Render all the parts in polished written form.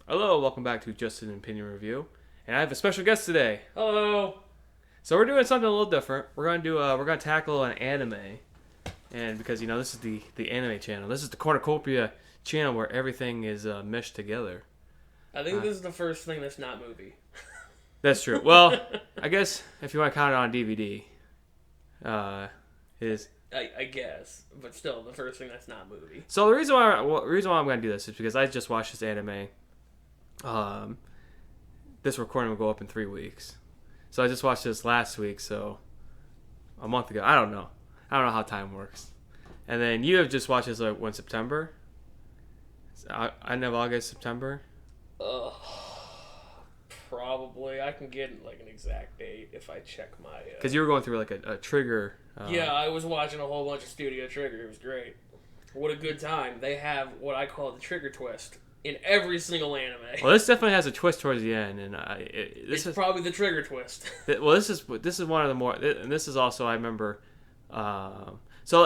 Hello, welcome back to Just an Opinion Review, and I have a special guest today. Hello. So we're doing something a little different. We're gonna tackle an anime, and because this is the anime channel. This is the Cornucopia channel where everything is meshed together. I think this is the first thing that's not movie. That's true. Well, I guess if you want to count it on DVD, is. I guess, but still, the first thing that's not movie. So the reason why I'm gonna do this is because I just watched this anime. This recording will go up in 3 weeks. So I just watched this last week, so a month ago. I don't know how time works. And then you have just watched this when September? End of August, September? Probably. I can get like an exact date if I check my... Because you were going through like a trigger... Yeah, I was watching a whole bunch of Studio Trigger. It was great. What a good time. They have what I call the trigger twist in every single anime. Well, this definitely has a twist towards the end, and this is probably the trigger twist. Well, this is one of the more, and this is also I remember. So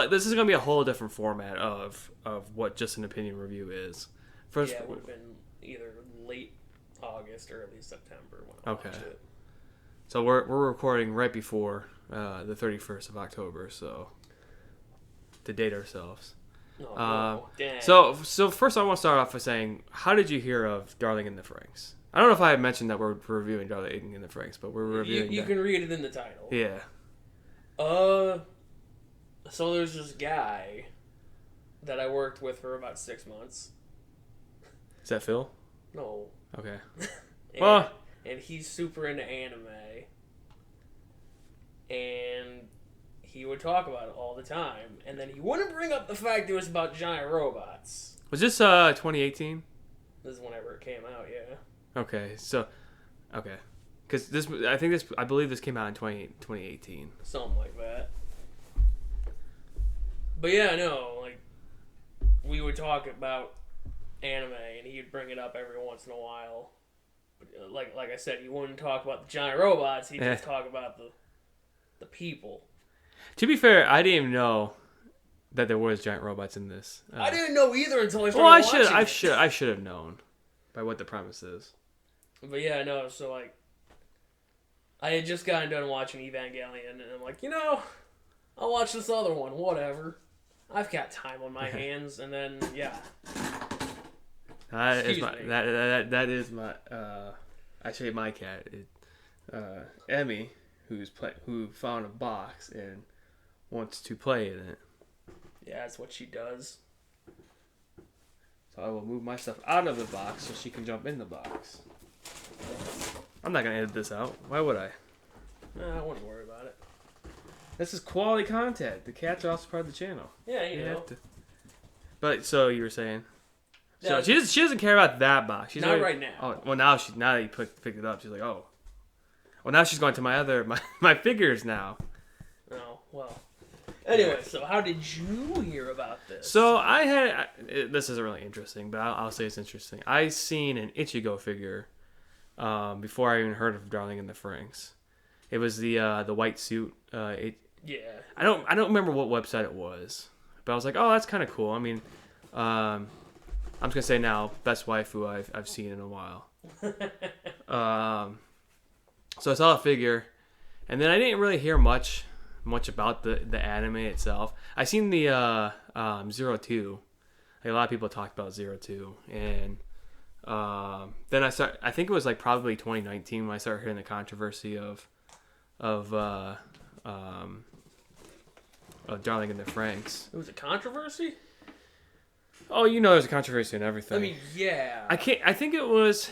this is gonna be a whole different format of what Just an Opinion Review is. First, it would have been either late August or early September when I watched it. So we're recording right before the 31st of October, so to date ourselves. Oh, dang. So first I want to start off by saying, how did you hear of Darling in the Franxx? I don't know if I had mentioned that we're reviewing Darling in the Franxx, but we're reviewing. You can read it in the title. Yeah. So there's this guy that I worked with for about 6 months. Is that Phil? No. Okay. And he's super into anime. And he would talk about it all the time. And then he wouldn't bring up the fact it was about giant robots. Was this 2018? This is whenever it came out, yeah. Okay, so... Okay. Because I believe this came out in 2018. Something like that. But yeah, no, like, we would talk about anime, and he'd bring it up every once in a while. But, like I said, he wouldn't talk about the giant robots. He'd just talk about the people. To be fair, I didn't even know that there was giant robots in this. I didn't know either until I started watching. I should have known by what the premise is. But yeah, no. So like, I had just gotten done watching Evangelion, and I'm like, I'll watch this other one. Whatever. I've got time on my hands, and then yeah. That is my actually my cat, Emmy, who found a box and wants to play in it. Yeah, that's what she does. So I will move my stuff out of the box so she can jump in the box. I'm not gonna edit this out. Why would I? I wouldn't worry about it. This is quality content. The cats are also part of the channel. Yeah, you know. But so you were saying. So she doesn't care about that box. She's not right now. Oh, well now that you picked it up, she's like, oh. Well, now she's going to my figures now. Oh, well. Anyway, so how did you hear about this? So this isn't really interesting, but I'll say it's interesting. I seen an Ichigo figure before I even heard of Darling in the Franxx. It was the white suit. Yeah. I don't remember what website it was, but I was like, oh, that's kind of cool. I mean, I'm just gonna say now, best waifu I've seen in a while. So I saw a figure, and then I didn't really hear much about the anime itself. I seen the 02. Like, a lot of people talked about 02, and then I think it was like probably 2019 when I started hearing the controversy of Darling in the Franxx. It was a controversy? Oh, there's a controversy and everything. I mean, yeah. I think it was.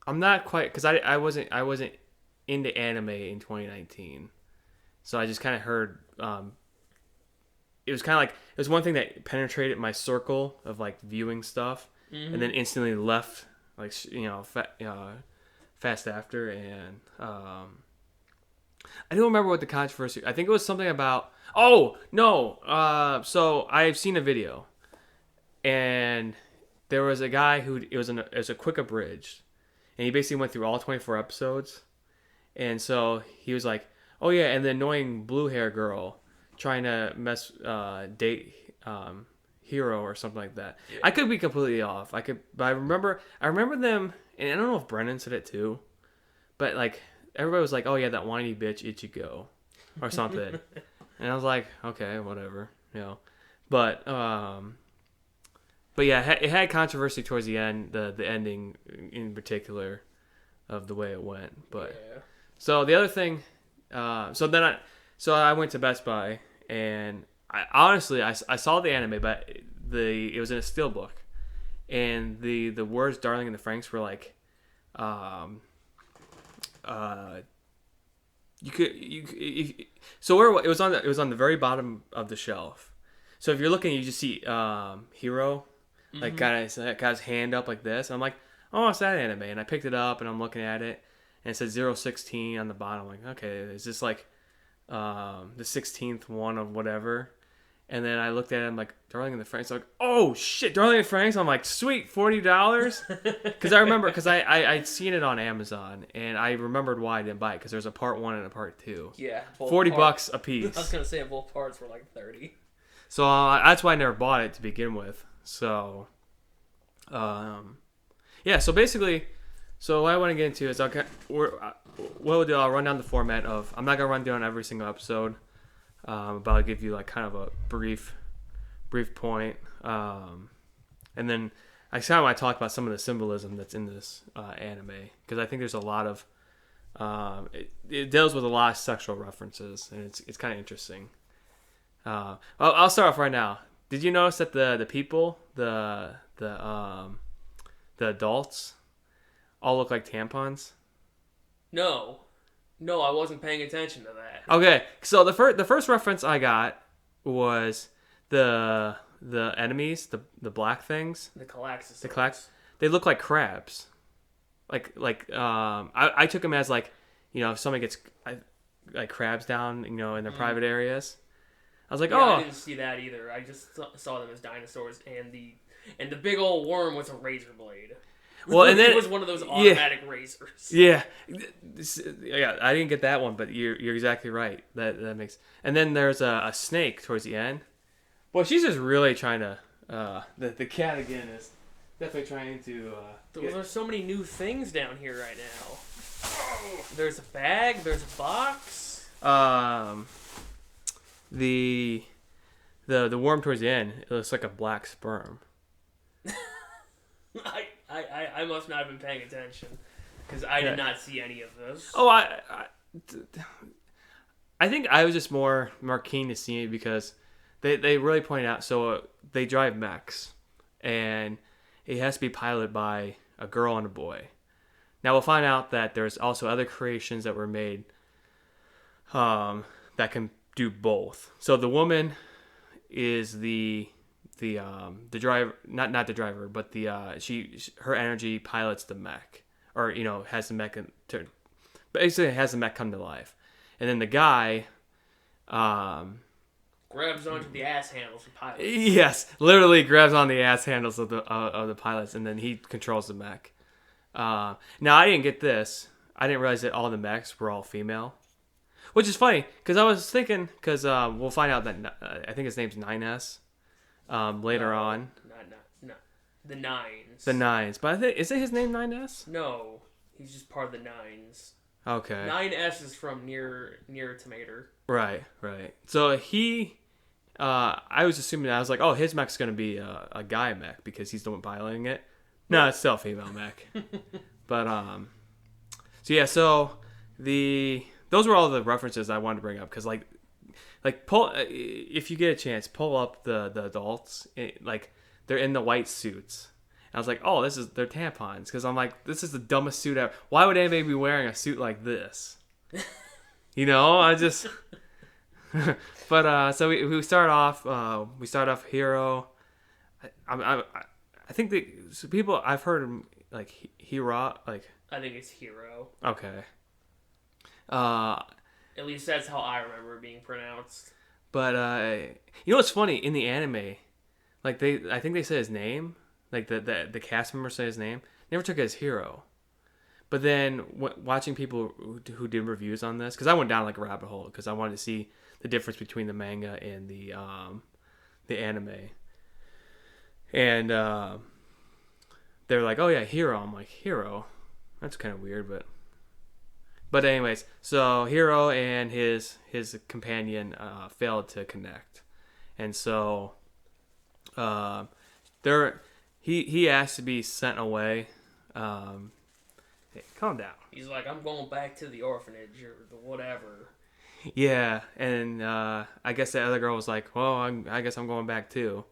I'm not quite, because I wasn't into anime in 2019, so I just kind of heard. It was kind of like it was one thing that penetrated my circle of like viewing stuff, and then instantly left, like fast after, and I don't remember what the controversy. I think it was something about. Oh no! So I've seen a video, and there was a guy it was a quick abridged, and he basically went through all 24 episodes, and so he was like, "Oh yeah," and the annoying blue hair girl trying to date Hero or something like that. Yeah. I could be completely off. But I remember them, and I don't know if Brennan said it too, but like everybody was like, "Oh yeah, that whiny bitch Ichigo," or something, and I was like, "Okay, whatever," But yeah, it had controversy towards the end, the ending in particular of the way it went. But so the other thing, so I went to Best Buy, and I saw the anime, but it was in a steelbook, and the words "Darling" and the Franxx were like, it was on the very bottom of the shelf. So if you're looking, you just see Hero, like got his hand up like this. And I'm like, oh, it's that anime, and I picked it up and I'm looking at it, and it said 016 on the bottom. I'm like, okay, is this like the 16th one of whatever? And then I looked at it, I'm like, Darling and the Franxx. I'm like, oh shit, Darling and the Franxx. I'm like, sweet, $40. Because I remember, because I'd seen it on Amazon, and I remembered why I didn't buy it, because there's a part 1 and a part 2. Yeah. $40 a piece. I was going to say both parts were like 30. So that's why I never bought it to begin with. So, yeah, so basically, what I want to get into is, what we'll do, I'll run down the format of, I'm not going to run down every single episode, but I'll give you like kind of a brief point, and then I kind of want to talk about some of the symbolism that's in this anime, because I think there's a lot of it deals with a lot of sexual references, and it's kind of interesting. I'll start off right now. Did you notice that the people, the adults, all look like tampons? No, I wasn't paying attention to that. Okay, so the first reference I got was the enemies, the black things, the Calaxes. The Calax. They look like crabs. I took them as like, if somebody gets like crabs down, in their private areas. I was like, I didn't see that either. I just saw them as dinosaurs, and the big old worm was a razor blade. Well, and then it was one of those automatic razors. Yeah, I didn't get that one, but you're exactly right. That makes. And then there's a snake towards the end. Well, she's just really trying to. The cat again is definitely trying to. There's so many new things down here right now. There's a bag. There's a box. The worm towards the end, it looks like a black sperm. I must not have been paying attention, because I did not see any of this. Oh, I think I was just more keen to see it because they really pointed out. So they drive mechs, and it has to be piloted by a girl and a boy. Now we'll find out that there's also other creations that were made that can do both. So the woman is the driver, not the driver, but her energy pilots the mech, or has the mech basically has the mech come to life, and then the guy grabs onto the ass handles of pilots. Yes, literally grabs on the ass handles of the pilots, and then he controls the mech. Now I didn't get this. I didn't realize that all the mechs were all female, which is funny because I was thinking we'll find out that I think his name's 9S. Later on. No. The Nines. The Nines. But I think, is it his name 9S? No. He's just part of the Nines. Okay. 9S is from near Tomater. Right. So he, I was assuming, I was like, oh, his mech's going to be a guy mech because he's the one piloting it. No, it's still a female mech. But, so those were all the references I wanted to bring up because, like pull, if you get a chance, pull up the adults, they're in the white suits. And I was like, oh, they're tampons, because I'm like, this is the dumbest suit ever. Why would anybody be wearing a suit like this? I just. But so we start off Hero. I think people I've heard him like Hero like. I think it's Hero. Okay. At least that's how I remember it being pronounced. But what's funny in the anime, I think they said his name, like the cast members say his name. Never took it as Hero. But then watching people who did reviews on this, because I went down like a rabbit hole because I wanted to see the difference between the manga and the anime. And they're like, "Oh yeah, Hero." I'm like, "Hero? That's kind of weird, but anyways, so Hero and his companion failed to connect, and so he asked to be sent away. Hey, calm down. He's like, I'm going back to the orphanage or the whatever. Yeah, and I guess the other girl was like, "Well, I guess I'm going back too."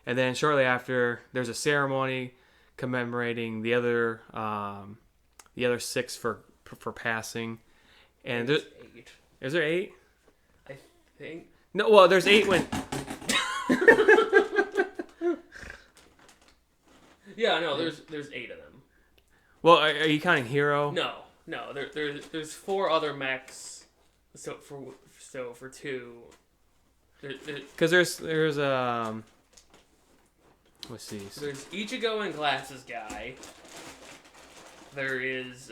And then shortly after, there's a ceremony commemorating the other 6 for passing. And There's there, 8. is there 8? I think. No, well, there's 8 when. Yeah, no, there's 8 of them. Well, are you counting Hero? No, there's 4 other mechs. So for 2, Because there's let's see. there's Ichigo and Glasses Guy. There is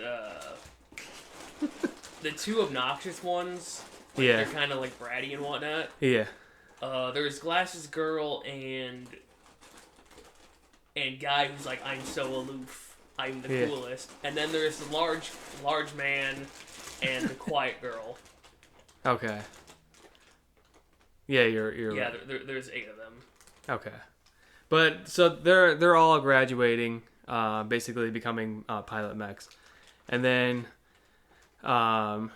the 2 obnoxious ones. Like, Yeah. they're kind of like bratty and whatnot. Yeah. There's Glasses Girl and guy who's like, I'm so aloof, I'm the coolest. And then there's the large man and the quiet girl. Okay. Yeah, you're yeah. right. There's 8 of them. Okay. But so they're all graduating, basically becoming pilot mechs, and then Papa,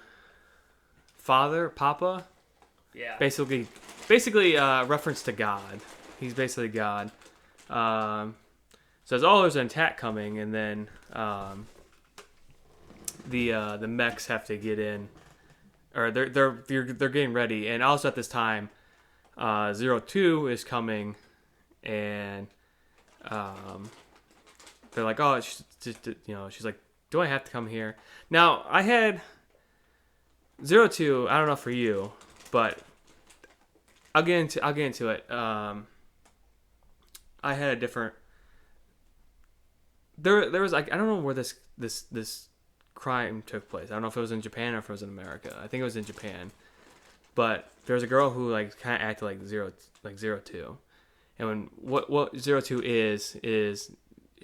Yeah. basically reference to God. He's basically God. Says, "Oh, there's an attack coming," and then the mechs have to get in, or they're getting ready, and also at this time, 02 is coming. And they're like, "Oh, she's just, she's like, do I have to come here?" Now, I had 02. I don't know for you, but I'll get into it. I had a different. There was like, I don't know where this crime took place. I don't know if it was in Japan or if it was in America. I think it was in Japan. But there was a girl who like kind of acted like 02. And when what 02 is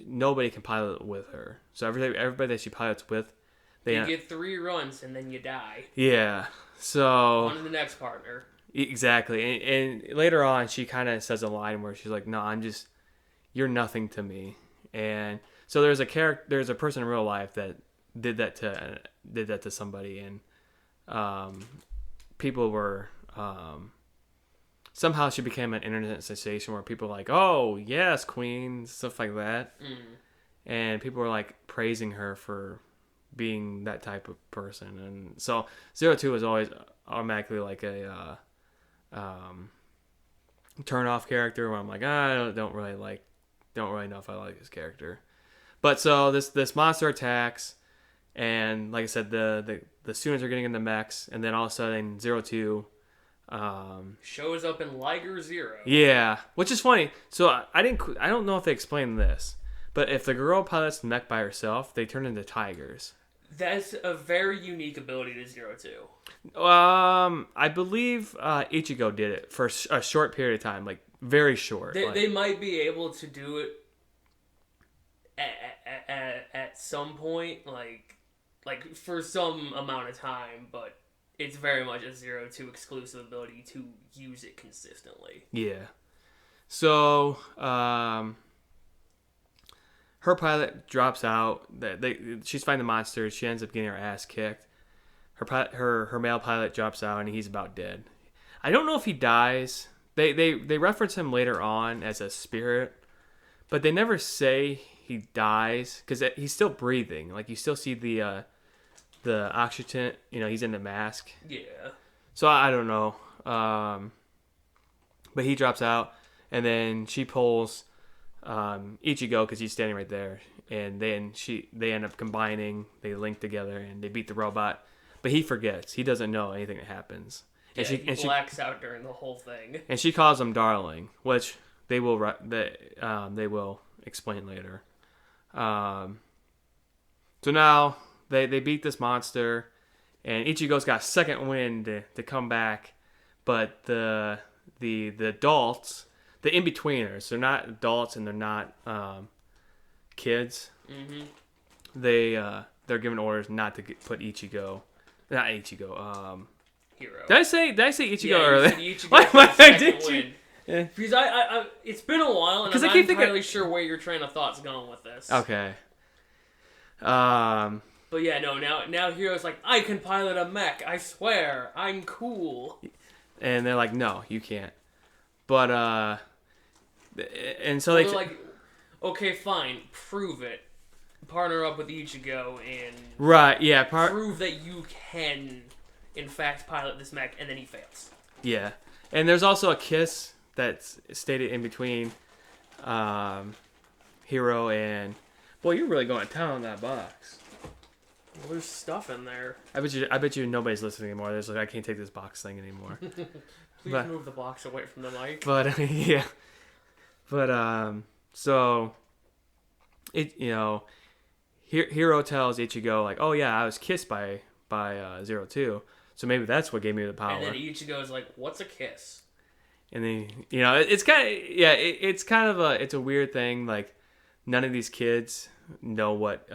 nobody can pilot with her. So everybody that she pilots with, you get 3 runs and then you die. Yeah. So on to the next partner. Exactly. And later on, she kind of says a line where she's like, "No, you're nothing to me." And so there's a person in real life that did that to somebody, and people were. Somehow she became an internet sensation where people were like, "Oh, yes, queen," stuff like that. Mm. And people were like praising her for being that type of person. And so 02 was always automatically like a turn off character where I'm like, I don't really know if I like this character. But so this monster attacks, and like I said, the students are getting in the mechs, and then all of a sudden 02 shows up in Liger Zero. Yeah, which is funny. So I don't know if they explained this, but if the girl pilots the mech by herself, they turn into tigers. That's a very unique ability to 02. I believe Ichigo did it for a short period of time, like very short. They might be able to do it at some point, like for some amount of time, but it's very much a 02 exclusive ability to use it consistently. Yeah. So, her pilot drops out. She's fighting the monsters. She ends up getting her ass kicked. Her male pilot drops out, and he's about dead. I don't know if he dies. They reference him later on as a spirit, but they never say he dies because he's still breathing. Like, you still see the oxygen, he's in the mask. Yeah. So I don't know. But he drops out, and then she pulls Ichigo because he's standing right there, and then they end up combining. They link together and they beat the robot. But he forgets. He doesn't know anything that happens. Yeah, he blacks out during the whole thing. And she calls him darling, which they will explain later. So now they beat this monster, and Ichigo's got second wind to come back, but the adults, the in-betweeners. They're not adults and they're not kids. Mm-hmm. They're given orders not to put Ichigo, not Ichigo. Hero. Did I say Ichigo Yeah, earlier? you said Ichigo Why for the second did you? win. Yeah. Because I it's been a while, and I'm I not keep entirely sure where your train of thought's going with this. Okay. But yeah, no. Now Hero's like, I can pilot a mech. I swear, I'm cool. And they're like, no, you can't. But and so They're like, okay, fine, prove it. Partner up with Ichigo and right, yeah, prove that you can, in fact, pilot this mech, and then he fails. Yeah, and there's also a kiss that's stated in between Hero and. Boy, you're really going to town on that box. Well, there's stuff in there. I bet you nobody's listening anymore. There's like, I can't take this box thing anymore. Please move the box away from the mic. But yeah, but so it Hero tells Ichigo like, oh yeah, I was kissed by 02, so maybe that's what gave me the power. And then Ichigo's like, what's a kiss? And then it's kind of it's a weird thing. Like none of these kids know what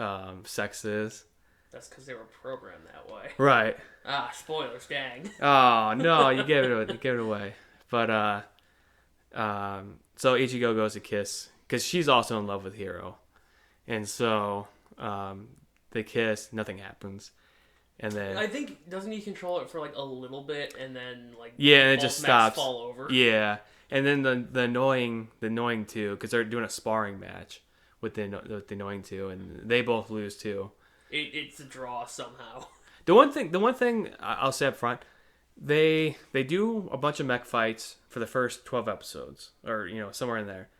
sex is. That's because they were programmed that way. Right. Ah, spoilers, dang. Oh no, you gave it away. But so Ichigo goes to kiss because she's also in love with Hero, and so they kiss. Nothing happens, and then I think doesn't he control it for like a little bit, and then like yeah, and it both just mechs stops. fall over. Yeah, and then the annoying too because they're doing a sparring match with the annoying two, and they both lose too. It's a draw somehow. The one thing I'll say up front, they do a bunch of mech fights for the first 12 episodes, or somewhere in there,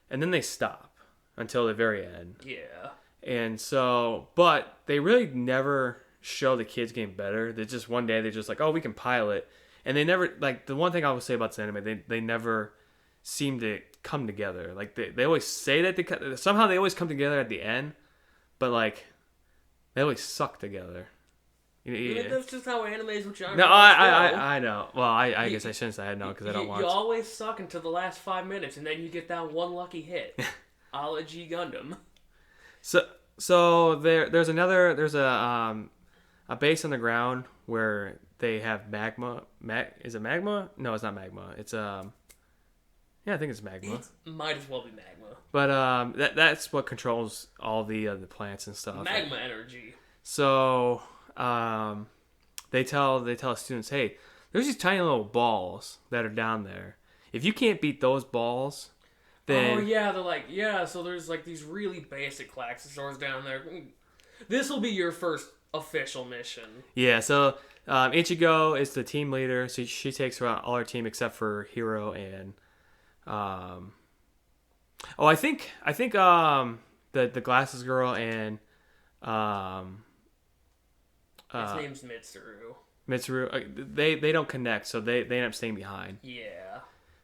and then they stop until the very end. Yeah. And so, but they really never show the kids getting better. They just one day they're just like, oh, we can pilot, and they never like the one thing I will say about this anime, they never seem to come together. Like they always say that somehow they always come together at the end, but like they always suck together. Yeah. That's just how animes with genre. No, I know. Well, I guess I shouldn't say I know because I don't watch. You always suck until the last 5 minutes, and then you get that one lucky hit, a la G Gundam. So there's a base on the ground where they have magma. Is it magma? No, it's not magma. It's yeah, I think it's magma. It might as well be magma. But that's what controls all the plants and stuff. Magma energy. So they tell students, hey, there's these tiny little balls that are down there. If you can't beat those balls, then... Oh, yeah, they're like, yeah, so there's like these really basic Klaxosaurs down there. This will be your first official mission. Yeah, so Ichigo is the team leader, so she takes around all her team except for Hero and... I think the glasses girl and... His name's Mitsuru. Mitsuru, they don't connect, so they end up staying behind. Yeah.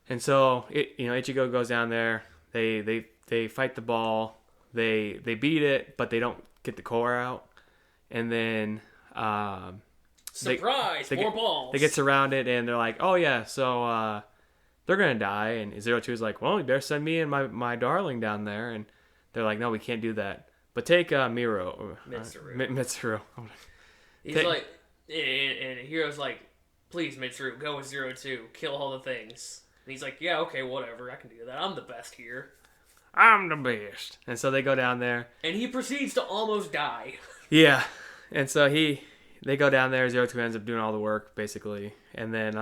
And so Ichigo goes down there. They fight the ball. They beat it, but they don't get the core out. And then surprise, more balls. They get surrounded, and they're like, "Oh yeah, so they're gonna die." And 02 is like, "Well, you better send me and my darling down there." And they're like, "No, we can't do that. But take Mitsuru." He's like, and Hero's like, "Please, Mitsuru, go with 02. Kill all the things." And he's like, "Yeah, okay, whatever. I can do that. I'm the best here. I'm the best." And so they go down there. And he proceeds to almost die. Yeah. And so they go down there. 02 ends up doing all the work, basically. And then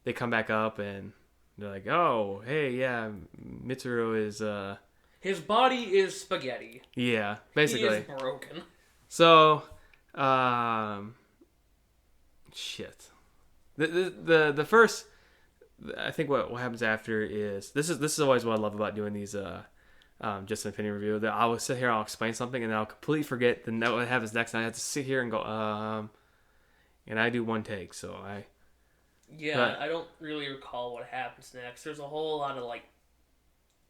they come back up, and they're like, "Oh, hey, yeah, Mitsuru is... His body is spaghetti. Yeah, basically. He is broken. So... shit. The first, I think what happens after is this is always what I love about doing these Just an Opinion review. That I will sit here, I'll explain something, and then I'll completely forget what happens next, and I have to sit here and go and I do one take, so I I don't really recall what happens next. There's a whole lot of like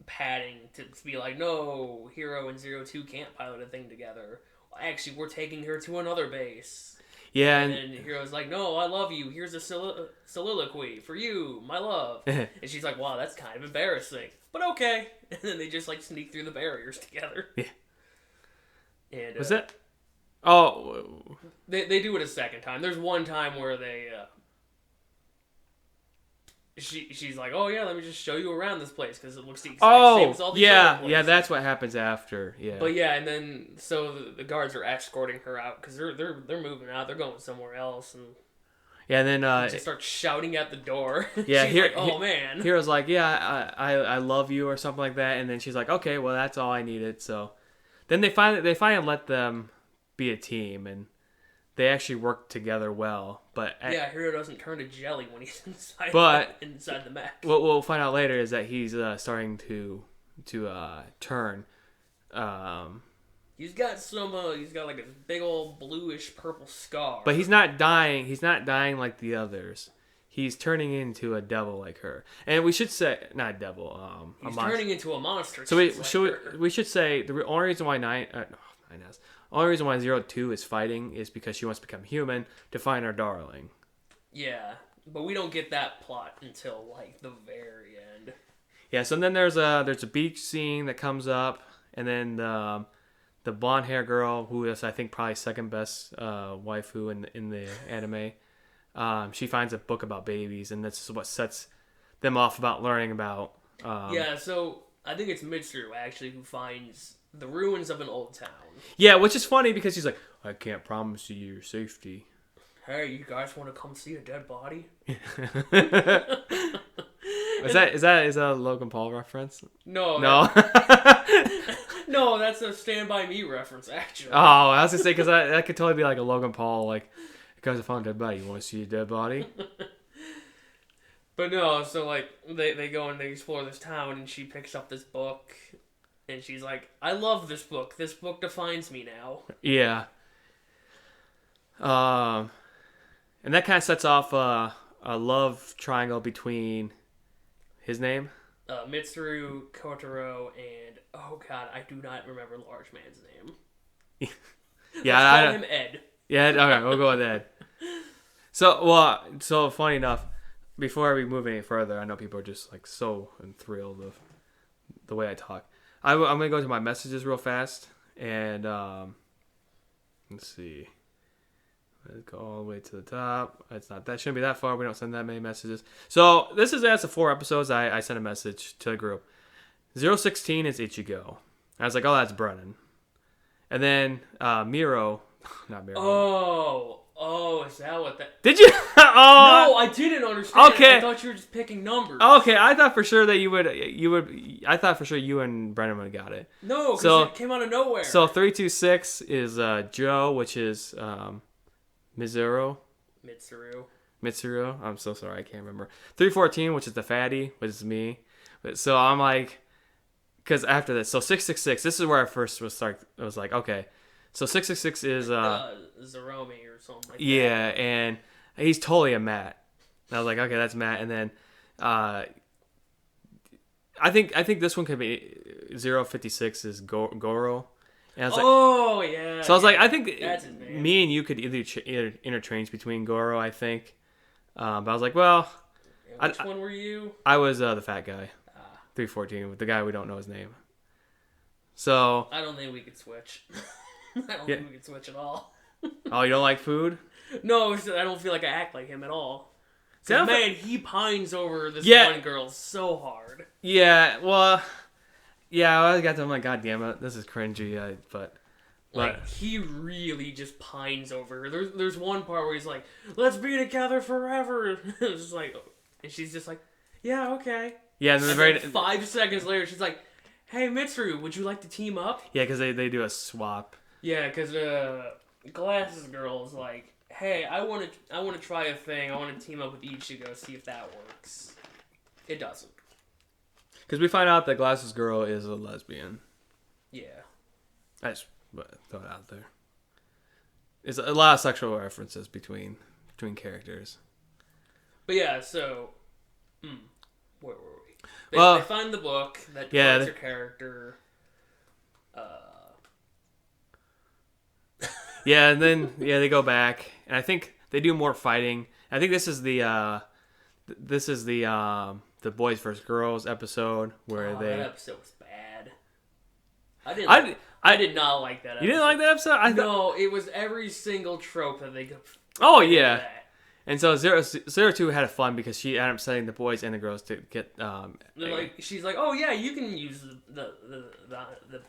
padding to be like, no, Hero and 02 can't pilot a thing together. Actually, we're taking her to another base. Yeah, and then Hero's like, no, I love you. Here's a soliloquy for you, my love. And she's like, wow, that's kind of embarrassing, but okay. And then they just like sneak through the barriers together. Yeah. And was that? Oh, they do it a second time. There's one time where they. She's like, oh yeah, let me just show you around this place because it looks the exact same as all these other places. Yeah, that's what happens after. Yeah, but yeah, and then so the guards are escorting her out because they're moving out. They're going somewhere else, and yeah, and then they start shouting at the door. Yeah, she's like, oh man. Hero's like, yeah, I love you or something like that, and then she's like, okay, well that's all I needed. So then they finally let them be a team, and they actually work together well. But yeah, Hero doesn't turn to jelly when he's inside. Inside the mech. What we'll find out later is that he's starting to turn. He's got like a big old bluish purple scar. But he's not dying. He's not dying like the others. He's turning into a devil like her. And we should say not a devil. He's turning into a monster. So we should say the only reason why only reason why 02 is fighting is because she wants to become human to find her darling. Yeah, but we don't get that plot until like the very end. Yeah, so then there's a beach scene that comes up, and then the blonde hair girl, who is I think probably second best waifu in the anime, she finds a book about babies, and this is what sets them off about learning about. Yeah, so I think it's Mitsuru actually who finds the ruins of an old town. Yeah, which is funny because he's like, I can't promise you your safety. Hey, you guys want to come see a dead body? Is that a Logan Paul reference? No. No, that's a Stand By Me reference, actually. Oh, I was gonna say because that could totally be like a Logan Paul, like, guys, I found a dead body. You want to see a dead body? But no, so like they go and they explore this town, and she picks up this book. And she's like, I love this book. This book defines me now. Yeah. And that kind of sets off a love triangle between his name? Mitsuru, Kotaro, and oh god, I do not remember Large Man's name. Yeah, Let's call him Ed. Yeah, okay, we'll go with Ed. So funny enough, before we move any further, I know people are just like so enthralled of the way I talk. I'm going to go to my messages real fast, and let's see. Let's go all the way to the top. That shouldn't be that far. We don't send that many messages. So this is as of 4 episodes. I sent a message to the group. 016 is Ichigo. I was like, oh, that's Brennan. And then Miro, not Miro. Oh, is that what that... Did you? Oh, no, I didn't understand. Okay. I thought you were just picking numbers. Okay, I thought for sure that you would. I thought for sure you and Brennan would have got it. No, because it came out of nowhere. So 326 is Joe, which is Mitsuru. I'm so sorry, I can't remember. 314, which is the fatty, which is me. So I'm like, because after this, so 666. This is where I first was like, okay. So 666 is Zeromi or something like that. Yeah, and he's totally a Matt. And I was like, okay, that's Matt. And then I think this one could be 056 is Goro. And I was like, yeah. So I was like, I think that's his name. Me and you could either interchange between Goro, I think. But I was like, well, which one were you? I was the fat guy, 314, with the guy we don't know his name. So I don't think we could switch. I don't think we could switch at all. Oh, you don't like food? No, I don't feel like I act like him at all. So, man, he pines over this one girl so hard. Yeah, well, yeah, I got to, I'm like, God damn it, this is cringy, but... Like, he really just pines over her. There's one part where he's like, let's be together forever. It's just like, and she's just like, yeah, okay. Yeah, and then 5 seconds later, she's like, hey, Mitsuru, would you like to team up? Yeah, because they do a swap. Yeah, because Glasses Girl is like, hey, I want to try a thing. I want to team up with Ichigo, see if that works. It doesn't. Because we find out that Glasses Girl is a lesbian. Yeah. I just throw it out there. It's a lot of sexual references between characters. But yeah, so where were we? They find the book that defines her character. Yeah, and then they go back, and I think they do more fighting. I think this is the boys versus girls episode where that episode was bad. I did not like that episode. You didn't like that episode? No, it was every single trope that they could. Oh yeah. And so Zero Two had fun because she ended up setting the boys and the girls to get. She's like, oh yeah, you can use the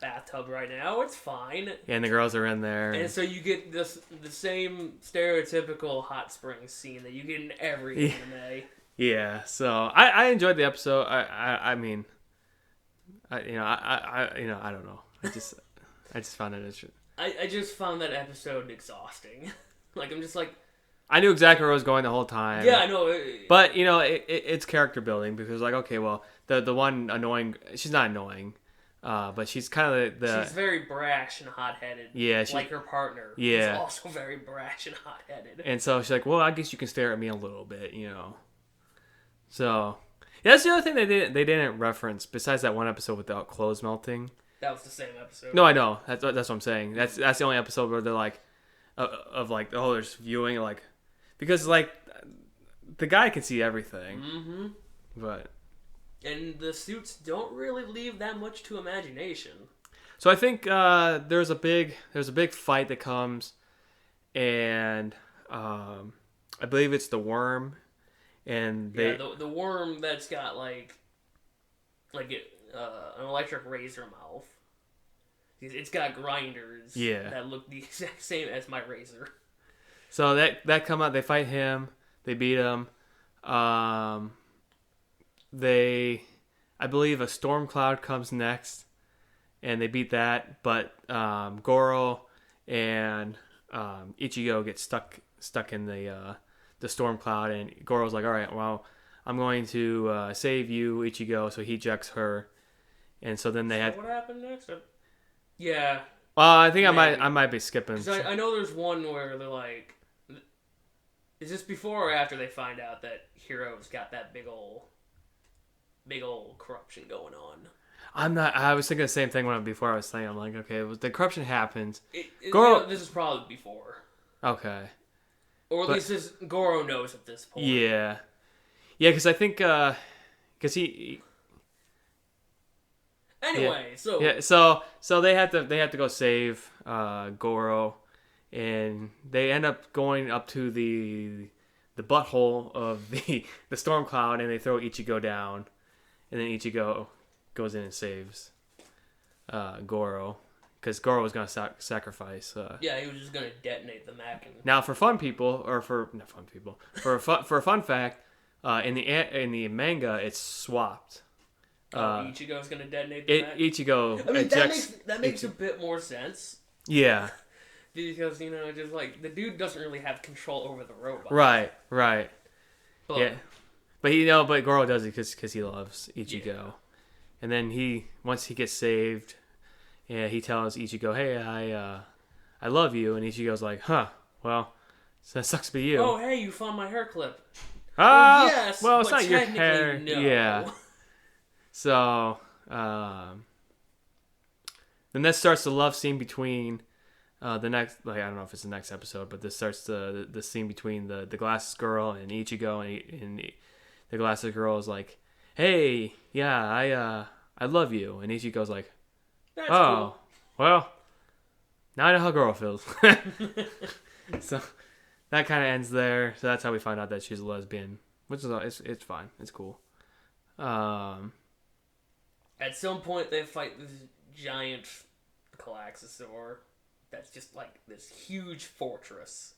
bathtub right now. It's fine. And the girls are in there. And so you get the same stereotypical hot springs scene that you get in every anime. Yeah. So I enjoyed the episode. I mean, I don't know. I just found it interesting. I just found that episode exhausting. Like I'm just like. I knew exactly where I was going the whole time. Yeah, I know. But, it's character building because, like, okay, well, the one annoying... She's not annoying, but she's kind of the... She's very brash and hot-headed. Yeah. Like her partner. Yeah. Who's also very brash and hot-headed. And so she's like, well, I guess you can stare at me a little bit, So, yeah, that's the other thing they didn't reference, besides that one episode with the clothes melting. That was the same episode. No, I know. That's what I'm saying. That's the only episode where they're, like, they're just viewing, like... Because, like, the guy can see everything. Mm-hmm. But... And the suits don't really leave that much to imagination. So I think there's a big fight that comes, and I believe it's the worm, and they... Yeah, the worm that's got, an electric razor mouth. It's got grinders that look the exact same as my razor. So that come out, they fight him, they beat him. I believe a storm cloud comes next, and they beat that. But Goro and Ichigo get stuck in the storm cloud, and Goro's like, all right, well, I'm going to save you, Ichigo. So he ejects her, and so then they had. What happened next? Yeah. I think I might be skipping. 'Cause I know there's one where they're like. Is this before or after they find out that Hiro's got that big old corruption going on? I was thinking the same thing before I was saying. I'm like, okay, the corruption happens. Goro, this is probably before. Okay. Or at least Goro knows at this point. Yeah. Yeah, because I think, because he. Anyway, so they have to go save Goro. And they end up going up to the butthole of the storm cloud, and they throw Ichigo down, and then Ichigo goes in and saves Goro, because Goro was gonna sacrifice. Yeah, he was just gonna detonate the mech. Now, for fun people, or for not fun people, for a fun fact, in the manga, it's swapped. Ichigo's gonna detonate the mech. Ichigo. I mean, that makes a bit more sense. Yeah. Because, just like, the dude doesn't really have control over the robot. Right. But, yeah. But Goro does it because he loves Ichigo. Yeah. And then once he gets saved, he tells Ichigo, hey, I love you. And Ichigo's like, huh, well, that sucks for you. Oh, hey, you found my hair clip. Yes, well, it's not your hair. No. Yeah. So, then that starts the love scene between... the next, I don't know if it's the next episode, but this starts the scene between the glasses girl and Ichigo, and the glasses girl is like, "Hey, yeah, I love you," and Ichigo's like, That's "Oh, cool. Well, now I know how girl feels." So that kind of ends there. So that's how we find out that she's a lesbian, which is it's fine, it's cool. At some point, they fight this giant Calaxasaur. That's just like this huge fortress.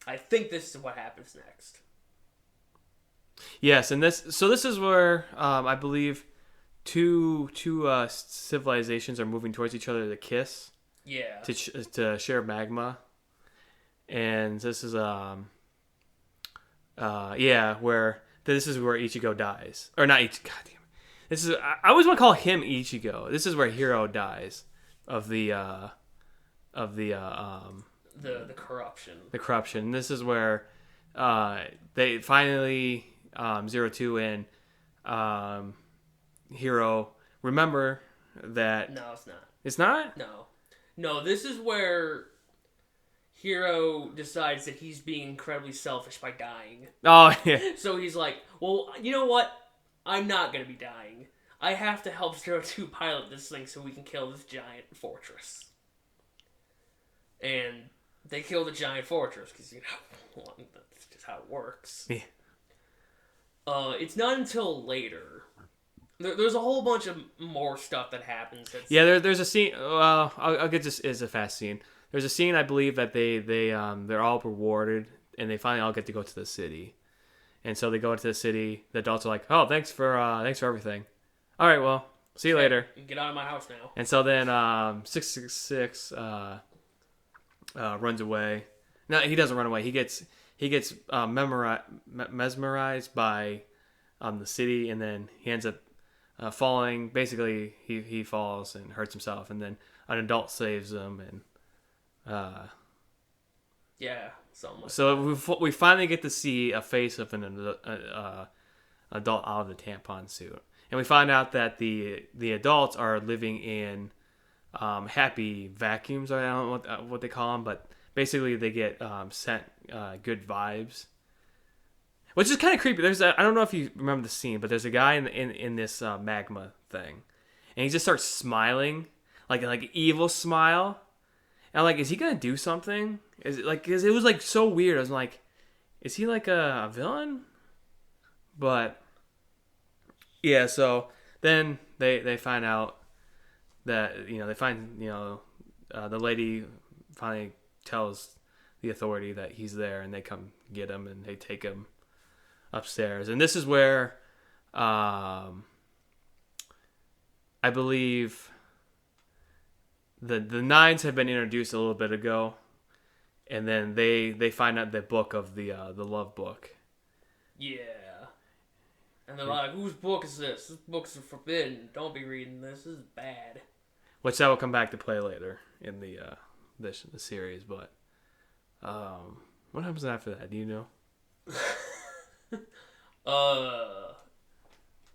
I think this is what happens next. Yes, and this is where I believe two civilizations are moving towards each other to kiss. Yeah. To share magma, and this is where Ichigo dies, or not Ichigo. God damn it. This is I always want to call him Ichigo. This is where Hiro dies of the corruption. The corruption. This is where they finally 02 and Hiro remember that. No, it's not. It's not? No. This is where Hero decides that he's being incredibly selfish by dying. Oh, yeah. So he's like, well, you know what? I'm not going to be dying. I have to help Zero Two pilot this thing so we can kill this giant fortress. And they kill the giant fortress because, that's just how it works. Yeah. It's not until later. There's a whole bunch of more stuff that happens. There's a scene. I'll get this as a fast scene. There's a scene I believe that they're all rewarded and they finally all get to go to the city, and so they go into the city. The adults are like, "Oh, thanks for everything. All right, well, see you later. Get out of my house now." And so then 666 runs away. No, he doesn't run away. He gets mesmerized by the city, and then he ends up falling. Basically, he falls and hurts himself, and then an adult saves him, and something like so we finally get to see a face of an adult out of the tampon suit, and we find out that the adults are living in happy vacuums. I don't know what they call them, but basically they get sent good vibes, which is kind of creepy. I don't know if you remember the scene, but there's a guy in this magma thing, and he just starts smiling like an evil smile. And I'm like, is he gonna do something? Is it like, because it was like so weird. I was like, is he like a villain? But yeah, so then they find out that the lady finally tells the authority that he's there, and they come get him and they take him upstairs. And this is where I believe the nines have been introduced a little bit ago, and then they find out the book of the love book. Yeah. And they're like, whose book is this? This book's forbidden. Don't be reading this. This is bad. Which that will come back to play later in the series, but what happens after that? Do you know?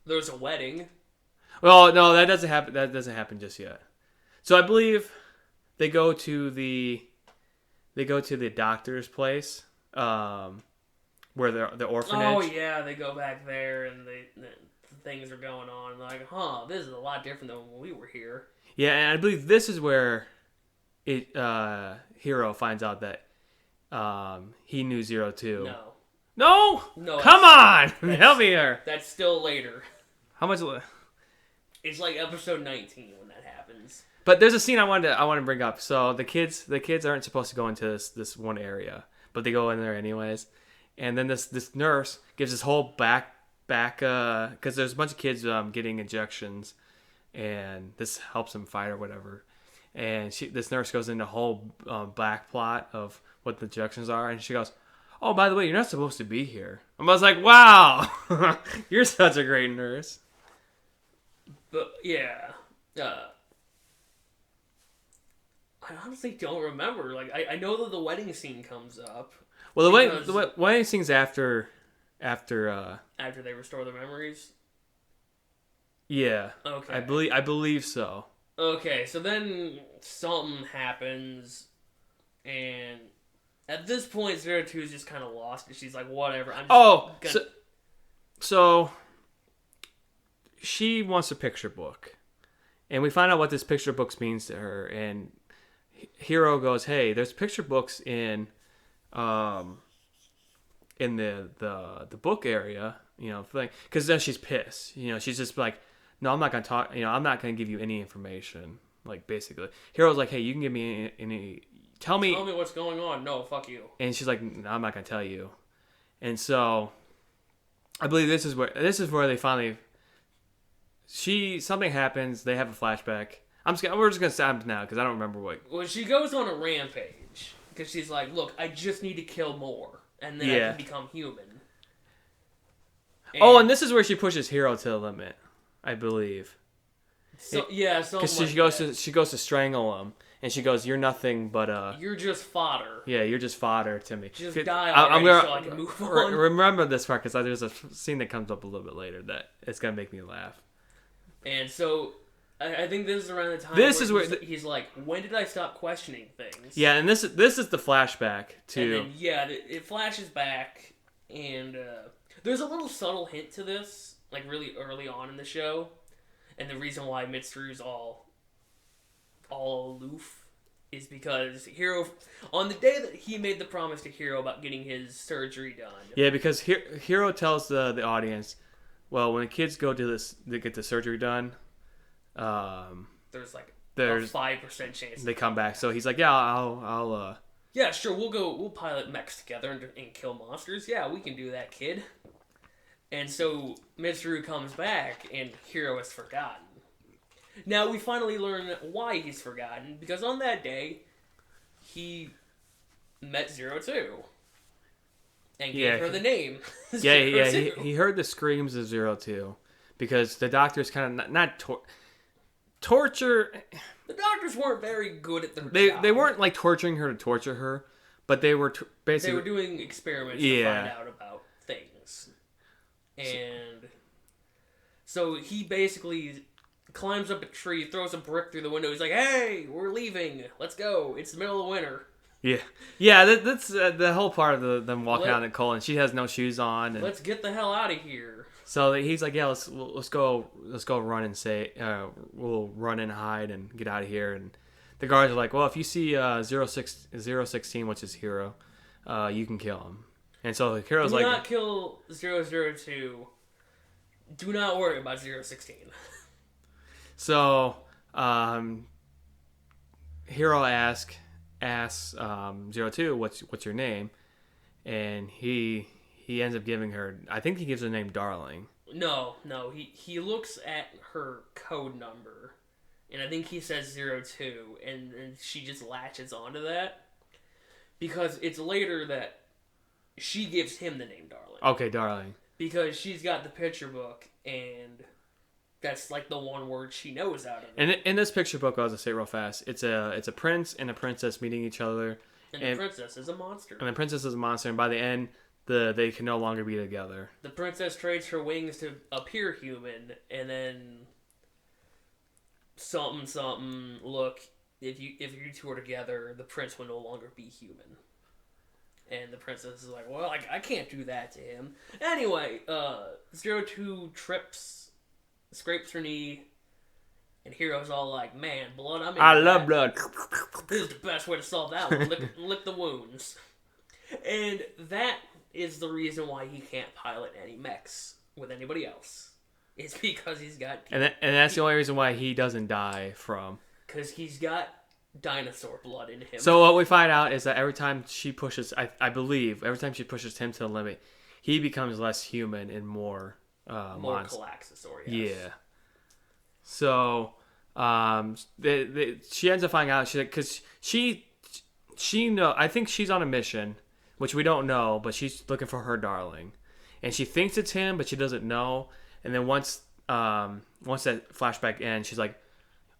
There's a wedding. Well, no, that doesn't happen. That doesn't happen just yet. So I believe they go to the doctor's place, where the orphanage. Oh yeah, they go back there and things are going on. Like, this is a lot different than when we were here. Yeah, and I believe this is where Hero finds out that he knew 02. No. Come on, help me here. That's still later. How much? It's like episode 19 when that happens. But there's a scene I want to bring up. So the kids aren't supposed to go into this one area, but they go in there anyways. And then this nurse gives this whole back because there's a bunch of kids getting injections, and this helps them fight or whatever. And this nurse goes into a whole back plot of what the injections are, and she goes, "Oh, by the way, you're not supposed to be here." I was like, "Wow, you're such a great nurse." But yeah, I honestly don't remember. Like, I know that the wedding scene comes up. Well, the wedding scene's after they restore their memories. Yeah. Okay. I believe so. Okay, so then something happens, and at this point, 02 is just kind of lost. She's like, whatever. So she wants a picture book, and we find out what this picture book means to her. And Hero goes, "Hey, there's picture books in the book area, because then she's pissed. She's just like, no, I'm not gonna talk. I'm not gonna give you any information. Like, basically, Hero's like, hey, you can give me any. Tell me what's going on. No, fuck you. And she's like, no, I'm not gonna tell you. And so, I believe this is where they finally. Something happens. They have a flashback. We're just gonna stop now because I don't remember what. Well, she goes on a rampage because she's like, look, I just need to kill more, and then I can become human. And this is where she pushes Hero to the limit, I believe. Because she goes to strangle him, and she goes, "You're nothing but you're just fodder." Yeah, you're just fodder to me. Just die already so I can move on. Remember this part because there's a scene that comes up a little bit later that it's gonna make me laugh. And so I think this is around the time. This is where he's like, when did I stop questioning things? Yeah, and this is the flashback to. And then, it flashes back, and there's a little subtle hint to this, like really early on in the show, and the reason why Mitsuru's all aloof is because Hiro, on the day that he made the promise to Hiro about getting his surgery done. Yeah, because Hiro tells the audience, well, when the kids go to this, they get the surgery done. There's a 5% chance they come back. So he's like, yeah, I'll yeah, sure, we'll pilot mechs together and kill monsters. Yeah, we can do that, kid. And so Mitsuru comes back, and Hiro is forgotten. Now we finally learn why he's forgotten, because on that day, he met 02. And gave her the name. He heard the screams of 02. Because the doctors kind of not torture. The doctors weren't very good at their job. They weren't like torturing her to torture her, but they were basically... They were doing experiments to find out about things. And so he basically climbs up a tree, throws a brick through the window. He's like, hey, we're leaving. Let's go. It's the middle of winter. Yeah. That's the whole part of them walking out in the cold, and she has no shoes on. And let's get the hell out of here. So he's like, yeah, let's go run and we'll run and hide and get out of here. And the guards are like, well, if you see 016, which is Hiro, you can kill him. And so Hiro's like, do not kill 002. Do not worry about 016. So Hiro asks 02, what's your name? And he ends up giving her, I think he gives her the name Darling. No, he looks at her code number, and I think he says 02, and she just latches onto that, because it's later that she gives him the name Darling. Okay, Darling. Because she's got the picture book, and that's like the one word she knows out of it. And in this picture book, I'll just say it real fast, it's a prince and a princess meeting each other. And the princess is a monster. And the princess is a monster, and by the end, they can no longer be together. The princess trades her wings to appear human, and then something, look, if you two are together, the prince will no longer be human. And the princess is like, well, I can't do that to him. Anyway, 02 trips, scrapes her knee, and Hiro's all like, man, blood, I love blood. This is the best way to solve that one. Lick the wounds. And that is the reason why he can't pilot any mechs with anybody else. It's because he's got... And that's the only reason why he doesn't die from... Because he's got dinosaur blood in him. So what we find out is that every time she pushes... I believe, every time she pushes him to the limit, he becomes less human and more... more Calaxosaur, yes. Yeah. So... she ends up finding out... Because she know... I think she's on a mission... Which we don't know, but she's looking for her darling. And she thinks it's him, but she doesn't know. And then once that flashback ends, she's like,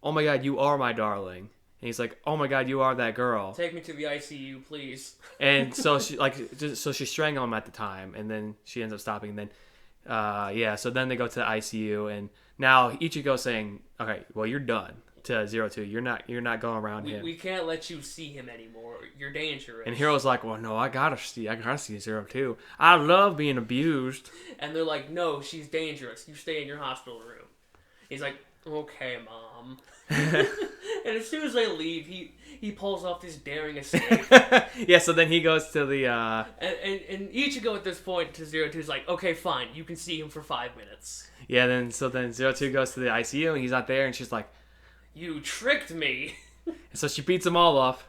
oh my god, you are my darling. And he's like, oh my god, you are that girl. Take me to the ICU, please. And so she's strangling him at the time, and then she ends up stopping. And then, so then they go to the ICU, and now Ichigo's saying, okay, well, you're done. To 02, you're not going around him. We can't let you see him anymore. You're dangerous. And Hiro's like, well, no, I gotta see 02. I love being abused. And they're like, no, she's dangerous. You stay in your hospital room. He's like, okay, mom. And as soon as they leave, he pulls off this daring escape. Yeah, so then he goes to the and Ichigo at this point to 02 is like, okay, fine, you can see him for 5 minutes. Yeah, then 02 goes to the ICU and he's not there, and she's like, you tricked me. And so she beats them all up,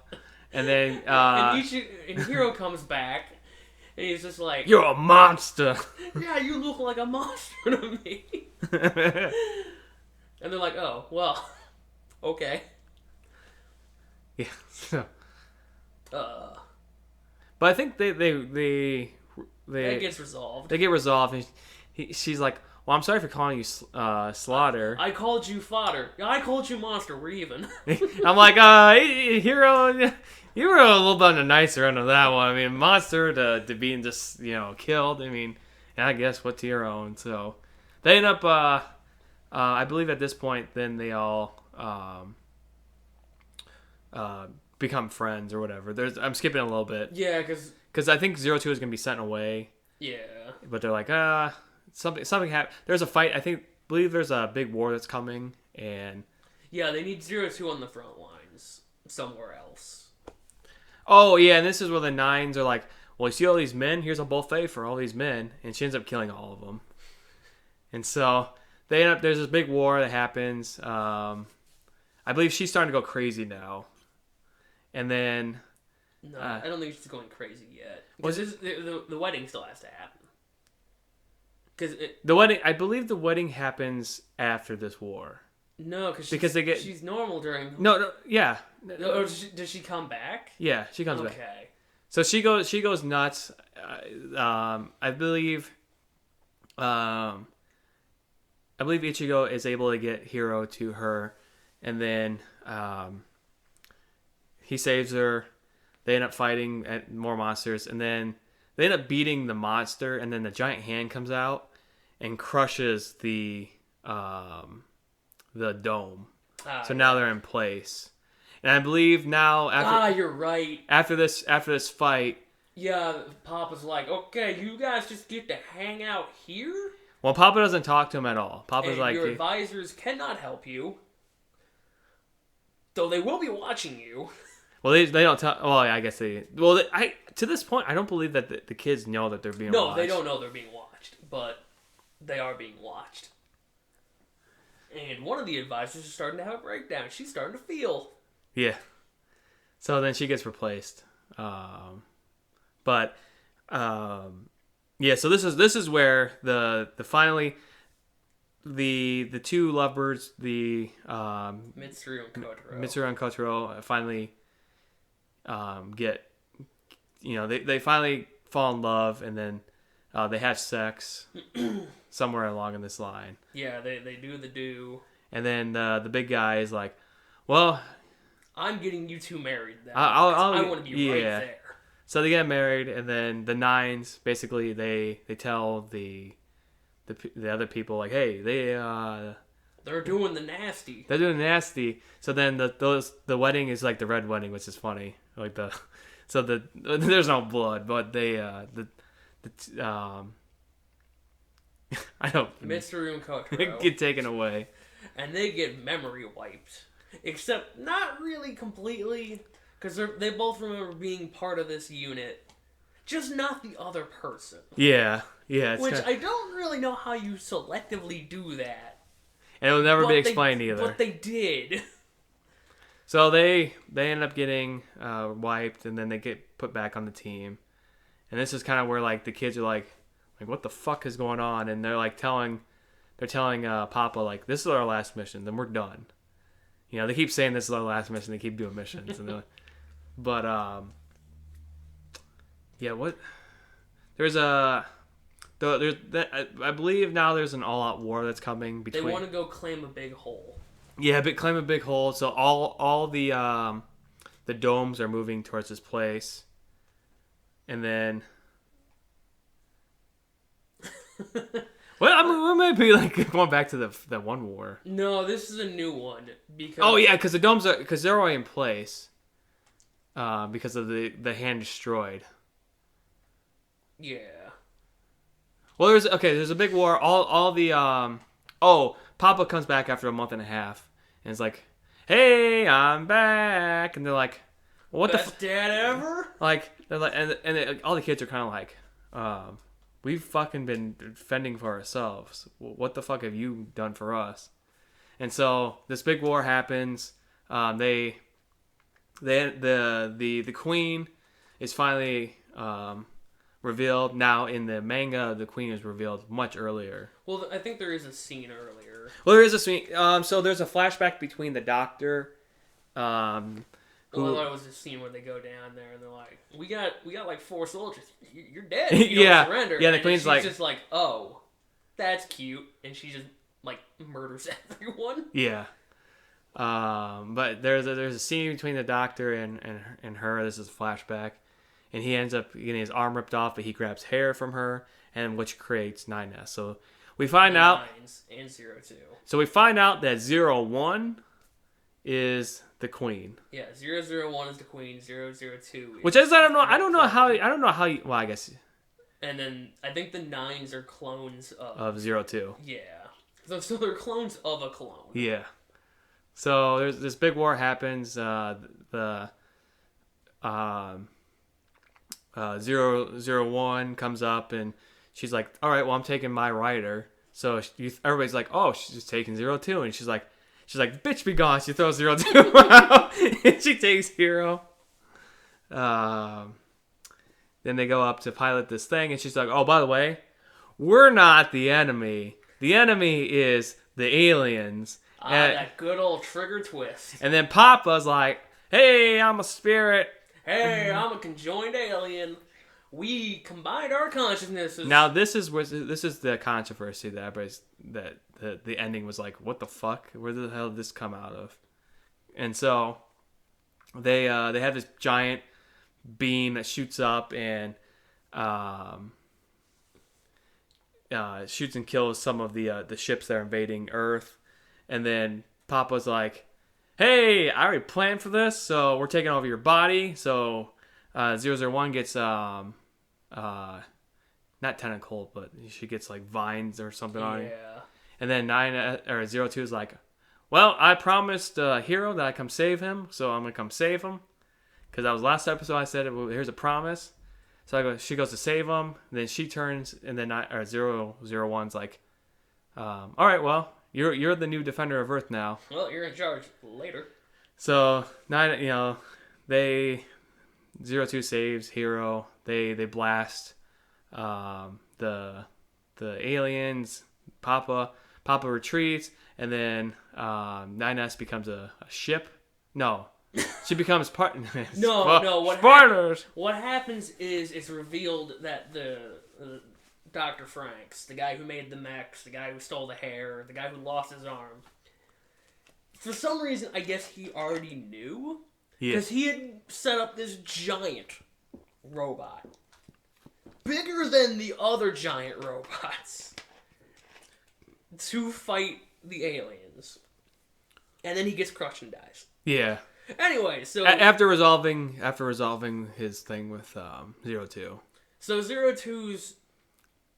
and then and Hiro comes back, and he's just like, you're a monster. Yeah, you look like a monster to me. And they're like, oh, well, okay. Yeah. So. But I think they that gets resolved. They get resolved, and she's like, well, I'm sorry for calling you Slaughter. I called you fodder. I called you monster. We're even. I'm like, Hiro, you were a little bit on the nicer end of that one. I meing, monster to being just, killed. I mean, I guess what's your own. So they end up I believe at this point, then they all become friends or whatever. I'm skipping a little bit. Yeah, because I think 02 is gonna be sent away. Yeah. But they're like, something happened. There's a fight. Believe there's a big war that's coming, and yeah, they need 02 on the front lines somewhere else. Oh yeah, and this is where the nines are like, well, you see all these men? Here's a buffet for all these men, and she ends up killing all of them. And so they end up. There's this big war that happens. I believe she's starting to go crazy now, and then. No, I don't think she's going crazy yet. Because the wedding still has to happen. The wedding, I believe the wedding happens after this war. No, because they get she's normal during. No, yeah. Or does she come back? Yeah, she comes back. Okay. So she goes nuts. I believe Ichigo is able to get Hiro to her, and then he saves her. They end up fighting at more monsters, and then they end up beating the monster, and then the giant hand comes out and crushes the dome. So now they're in place. And I believe now after you're right. After this fight, yeah, Papa's like, okay, you guys just get to hang out here. Well, Papa doesn't talk to him at all. Papa's and like, your advisors cannot help you, though they will be watching you. Well, they don't tell. Well, I guess they. Well, to this point, I don't believe that the kids know that they're being watched. No, they don't know they're being watched, but they are being watched. And one of the advisors is starting to have a breakdown. She's starting to feel. Yeah. So then she gets replaced. Yeah. So this is where the finally the two lovebirds, the Mitsuru and Kotaro finally get, they finally fall in love, and then they have sex somewhere along in this line. Yeah, they do. And then the big guy is like, well, I'm getting you two married then. I want to be right there. So they get married, and then the nines basically they tell the other people like, hey, they're doing the nasty. They're doing nasty. So then the wedding is like the red wedding, which is funny. Like there's no blood, but they I don't. Mitsuru and Kotaro get taken away, and they get memory wiped. Except not really completely, because they both remember being part of this unit, just not the other person. Yeah. Which I don't really know how you selectively do that. And it'll never be explained either. But they did. So they end up getting wiped, and then they get put back on the team. And this is kind of where like the kids are like what the fuck is going on? And they're like telling Papa like, this is our last mission, then we're done. They keep saying this is our last mission. They keep doing missions, and but what? There's I believe now there's an all-out war that's coming between. They want to go claim a big hole. Yeah, claim a big hole. So all the domes are moving towards this place, and then. Well, I mean, we might be like going back to the one war. No, this is a new one because. Oh yeah, because the domes they're already in place. Because of the hand destroyed. Yeah. Well, there's a big war. All the Papa comes back after a month and a half, and it's like, hey, I'm back, and they're like, well, what best dad ever? Like they're like, and all the kids are kind of like, we've fucking been fending for ourselves. What the fuck have you done for us? And so this big war happens. The queen is finally revealed. Now in the manga, the queen is revealed much earlier. Well, I think there is a scene earlier. Well, there is a scene. So there's a flashback between the doctor. Well, I thought it was a scene where they go down there and they're like, "We got like 4 soldiers. You're dead. You don't surrender." Yeah, the and queen's she's just like, "Oh, that's cute," and she just like murders everyone. Yeah. But there's a scene between the doctor and her. This is a flashback, and he ends up getting his arm ripped off, but he grabs hair from her, and which creates 9S. So We find out. Nines and 02. So we find out that 01 is the queen. Yeah, 001 is the queen. 002. Which is I don't know how. Well, I guess. And then I think the 9s are clones of 02. Yeah. So they're clones of a clone. Yeah. So there's this big war happens. 001 comes up and she's like, all right, well, I'm taking my rider. So everybody's like, oh, she's just taking 02. And she's like, bitch be gone. She throws 02 out and she takes Hero. Then they go up to pilot this thing and she's like, oh, by the way, we're not the enemy. The enemy is the aliens. That good old trigger twist. And then Papa's like, hey, I'm a spirit. Hey, I'm a conjoined alien. We combined our consciousnesses. Now this is the controversy that the ending was like, what the fuck? Where the hell did this come out of? And so they have this giant beam that shoots up and shoots and kills some of the ships that are invading Earth. And then Papa's like, hey, I already planned for this, so we're taking over your body. So 001 gets not tentacled, but she gets like vines or something on her. Yeah. And then 02 is like, well, I promised Hero that I come save him, so I'm gonna come save him. Because that was last episode. I said, well, here's a promise. So she goes to save him. Then she turns, and then 001's like, all right, well, you're the new defender of Earth now. Well, you're in charge later. So 02 saves Hero. They blast the aliens. Papa retreats, and then 9S becomes a ship. No. She becomes part. No. What happens is it's revealed that the Dr. Franxx, the guy who made the mechs, the guy who stole the hair, the guy who lost his arm. For some reason, I guess he already knew, because he had set up this giant robot, bigger than the other giant robots, to fight the aliens, and then he gets crushed and dies. Yeah. Anyway, so after resolving his thing with 02. So 02's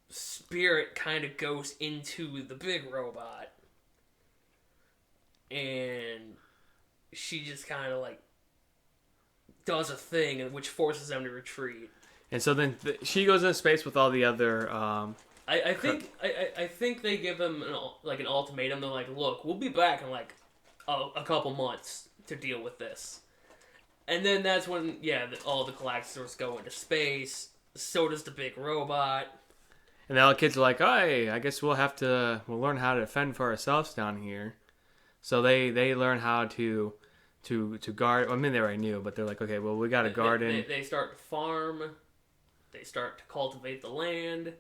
spirit kind of goes into the big robot, and she just kind of like does a thing which forces them to retreat. And so then she goes into space with all the other. I think they give them an ultimatum. They're like, look, we'll be back in like a couple months to deal with this. And then that's when, all the Galactors go into space. So does the big robot. And all the kids are like, hey, I guess we'll learn how to defend for ourselves down here. So they learn how to guard. I mean, they already knew, but they're like, okay, well, we got to garden. They start to farm. They start to cultivate the land.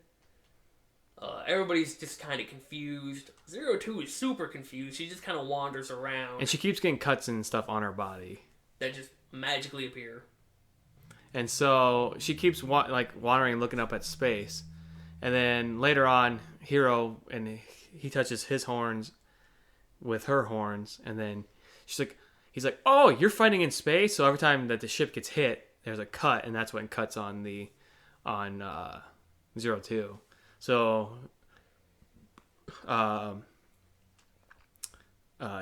Everybody's just kind of confused. 02 is super confused. She just kind of wanders around. And she keeps getting cuts and stuff on her body that just magically appear. And so she keeps wandering and looking up at space. And then later on, Hero, and he touches his horns with her horns. And then he's like, oh, you're fighting in space? So every time that the ship gets hit, there's a cut. And that's when it cuts on 02. So,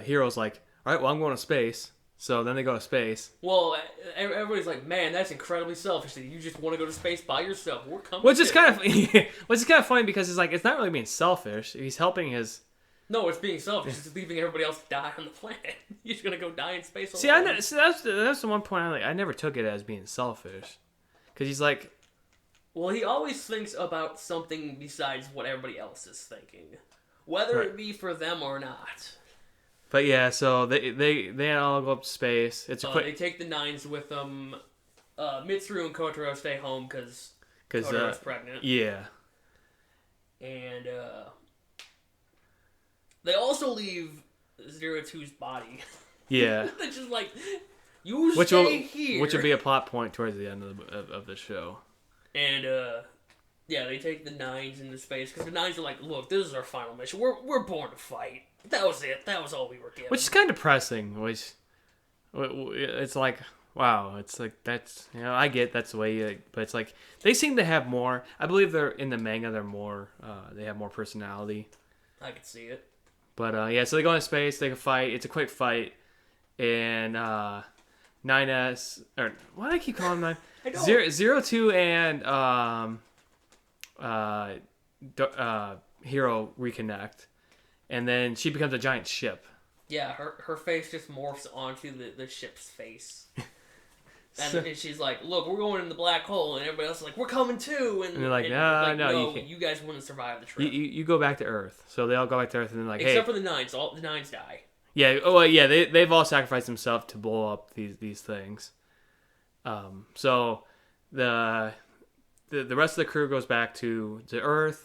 Hero's like, all right, well, I'm going to space. So then they go to space. Well, everybody's like, man, that's incredibly selfish that you just want to go to space by yourself. We're coming. Which is kind of funny because it's not really being selfish. He's helping his. No, it's being selfish. It's just leaving everybody else to die on the planet. You're just gonna go die in space. That's the one point I never took it as being selfish, because he's like. Well, he always thinks about something besides what everybody else is thinking, whether it be for them or not. But yeah, so they all go up to space. They take the 9s with them. Mitsuru and Kotaro stay home because Kotaro's pregnant. Yeah. And they also leave 02's body. Yeah. They're just like, you stay here. Which would be a plot point towards the end of the show. And Yeah, they take the Nines into space because the Nines are like, look, this is our final mission. We're born to fight. That was it. That was all we were given. Which is kind of depressing. Which it's like, wow, it's like that's I get that's the way, but it's like they seem to have more. I believe they're in the manga. They're more. They have more personality. I can see it. But yeah, so they go into space. They can fight. It's a quick fight, and 9S or why do I keep calling them 9? 02 and Hero reconnect, and then she becomes a giant ship. Yeah, her face just morphs onto the ship's face. And she's like, look, we're going in the black hole, and everybody else is like, we're coming too. And they're like, no, you guys wouldn't survive the trip. You go back to Earth. So they all go back to Earth, and then like, except for the Nines, all the Nines die. Yeah, oh yeah, they've all sacrificed themselves to blow up these things. So the rest of the crew goes back to Earth.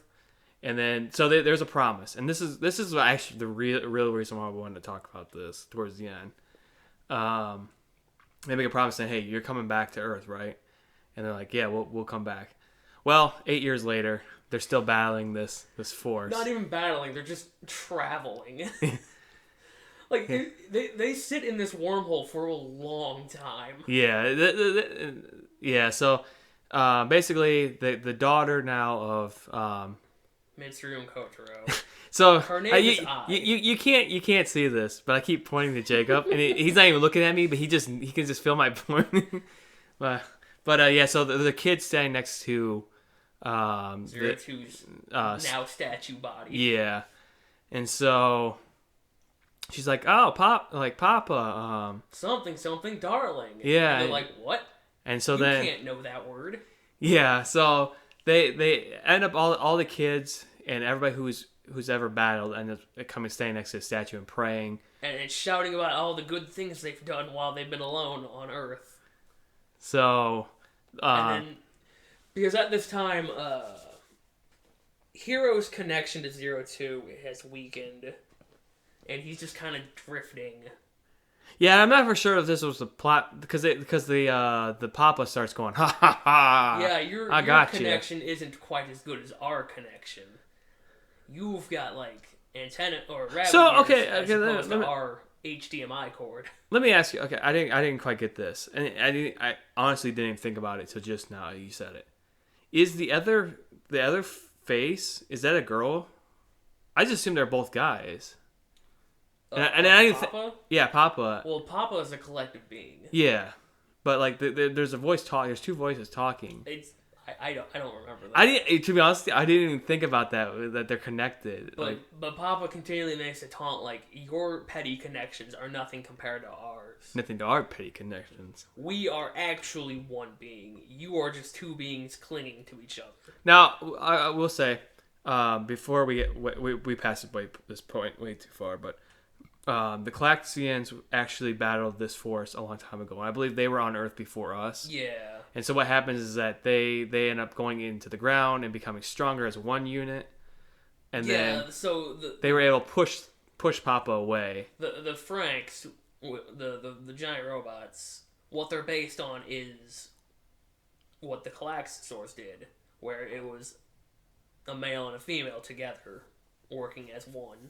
And then, so there's a promise, and this is actually the real reason why I wanted to talk about this towards the end. They make a promise saying, "Hey, you're coming back to Earth, right?" And they're like, "Yeah, we'll come back." Well, 8 years later, they're still battling this force. Not even battling; they're just traveling. Like they sit in this wormhole for a long time. Yeah, yeah. So basically, the daughter now of Mitsuru and Kotaro. So her name is I. You can't see this, but I keep pointing to Jacob, and he's not even looking at me, but he can just feel my pointing. but yeah, so the kid standing next to Zero Two's now statue body. Yeah, and so she's like, "Oh, Papa, something, darling." Yeah, and they're like, "What?" And so you can't know that word. Yeah, so they end up all the kids and everybody who's ever battled end up coming staying next to the statue and praying and shouting about all the good things they've done while they've been alone on Earth. So and then because at this time Hero's connection to 02 has weakened and he's just kind of drifting. Yeah, I'm not for sure if this was the plot because the Papa starts going ha ha ha. Yeah, your connection isn't quite as good as our connection. You've got like antenna or rabbit as opposed to our HDMI cord. Let me ask you. Okay, I didn't quite get this, and I honestly didn't think about it till just now. You said it. Is the other face? Is that a girl? I just assume they're both guys. And I didn't Papa? Yeah, Papa. Well, Papa is a collective being. Yeah, but like there's a voice talk. There's two voices talking. I don't remember that. To be honest, I didn't even think about that they're connected. But Papa continually makes a taunt like your petty connections are nothing compared to ours. Nothing to our petty connections. We are actually one being. You are just two beings clinging to each other. Now I will say, before we passed this point way too far, but. The Calaxians actually battled this force a long time ago. I believe they were on Earth before us. Yeah. And so what happens is that they end up going into the ground and becoming stronger as one unit. And then so they were able to push Papa away. The Franxx, the giant robots, what they're based on is what the Calaxosaurs did, where it was a male and a female together working as one.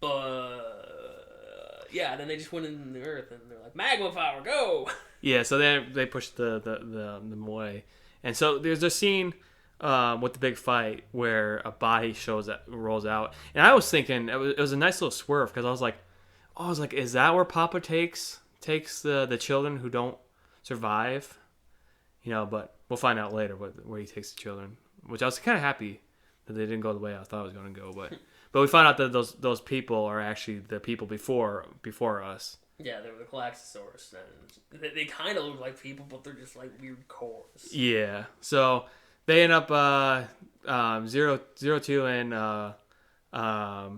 But yeah, then they just went in the Earth and they're like, magma power, go! Yeah, so they pushed them away, and so there's a scene with the big fight where a body rolls out, and I was thinking it was a nice little swerve because I was like, is that where Papa takes the children who don't survive? But we'll find out later where he takes the children, which I was kind of happy that they didn't go the way I thought it was going to go, But we found out that those people are actually the people before us. Yeah, they were the Calaxosaurs. And they kind of look like people, but they're just like weird cores. Yeah. So they end up 02 and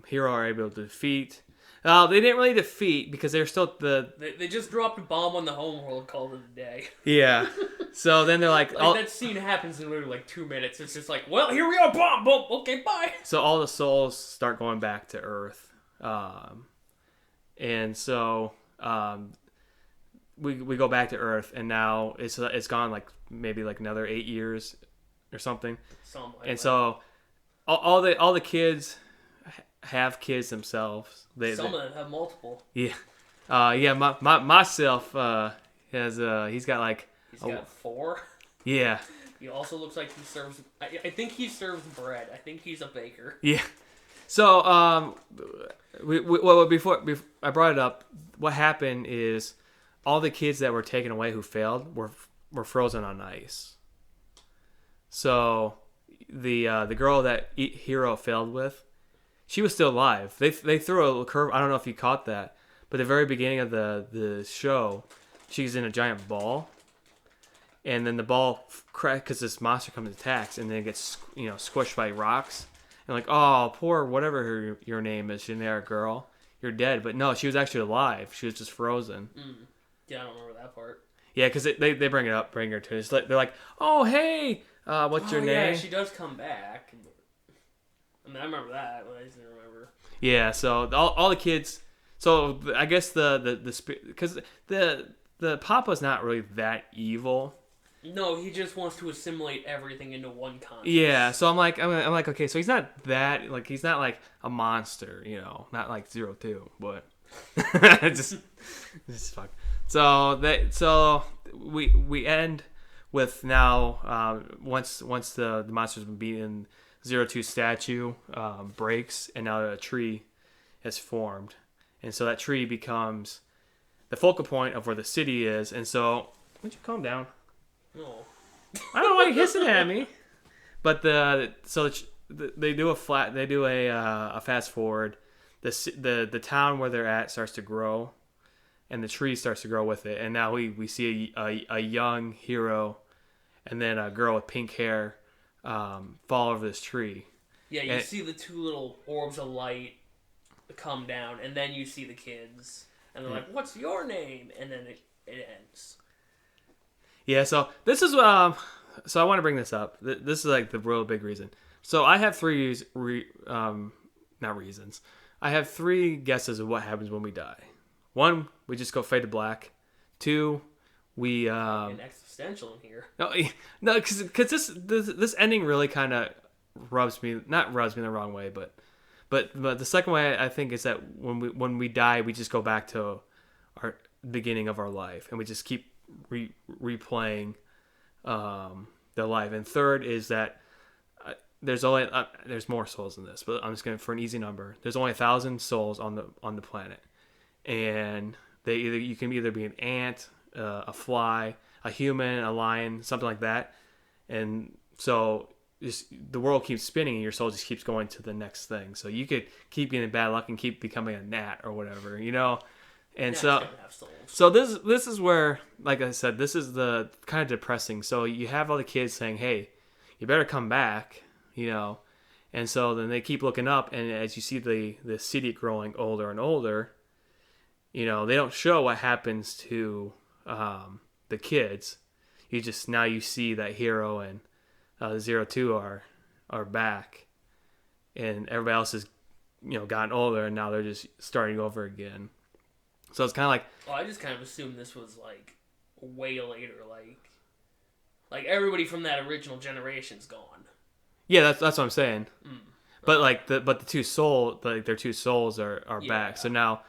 Hero are able to defeat. They didn't really defeat because they're still They just dropped a bomb on the homeworld, called it a day. Yeah. So then they're like that scene happens in literally like 2 minutes. It's just like, well, here we are, bomb, boom, okay, bye. So all the souls start going back to Earth, and so we go back to Earth, and now it's gone like maybe like another 8 years, or something. Something. And so all the kids have kids themselves. Some of them have multiple. Yeah. Myself has he's got like He's got 4. Yeah. He also looks like he serves. I think he serves bread. I think he's a baker. Yeah. So before I brought it up, what happened is all the kids that were taken away who failed were frozen on ice. So the girl that Hero failed with, she was still alive. They threw a curve. I don't know if you caught that, but at the very beginning of the show, she's in a giant ball. And then the ball cracks because this monster comes and attacks, and then it gets squished by rocks. And like, oh, poor whatever your name is, generic girl, you're dead. But no, she was actually alive. She was just frozen. Yeah, I don't remember that part. Yeah, because they bring her to. They're like, oh hey, what's your name? Yeah, she does come back. I mean, I remember that, but I just didn't remember. Yeah, so all the kids. So I guess because the Papa's not really that evil. No, he just wants to assimilate everything into one conscience. Yeah, so I'm like, okay, so he's not that, like, he's not like a monster, not like 02, but just fuck. So we end with now once the monster's been beaten, 02 statue breaks, and now a tree has formed, and so that tree becomes the focal point of where the city is, and so would you calm down? No. I don't know why you're hissing at me. But they do a fast forward. The town where they're at starts to grow, and the tree starts to grow with it. And now we see a young Hero, and then a girl with pink hair fall over this tree. Yeah, you see the 2 little orbs of light come down, and then you see the kids, and they're like, "What's your name?" And then it ends. Yeah, so this is so I want to bring this up. This is like the real big reason. So I have 3 not reasons. I have 3 guesses of what happens when we die. 1, we just go fade to black. 2, we an existential in here. No, because this ending really kind of rubs me the wrong way, but the second way I think is that when we die, we just go back to our beginning of our life, and we just keep replaying their life. And 3rd is that there's more souls in this, but I'm just going for an easy number. There's only 1,000 souls on the planet, and you can either be an ant, a fly, a human, a lion, something like that. And so just the world keeps spinning, and your soul just keeps going to the next thing. So you could keep getting bad luck and keep becoming a gnat or whatever, And so this is where, like I said, this is the kind of depressing. So you have all the kids saying, "Hey, you better come back," and so then they keep looking up, and as you see the city growing older and older, they don't show what happens to the kids. You see that Hero and 02 are back, and everybody else has gotten older, and now they're just starting over again. So it's kind of like... Well, I just kind of assumed this was, like, way later, like everybody from that original generation's gone. Yeah, that's what I'm saying. But, the 2 souls, their 2 souls are back. So now,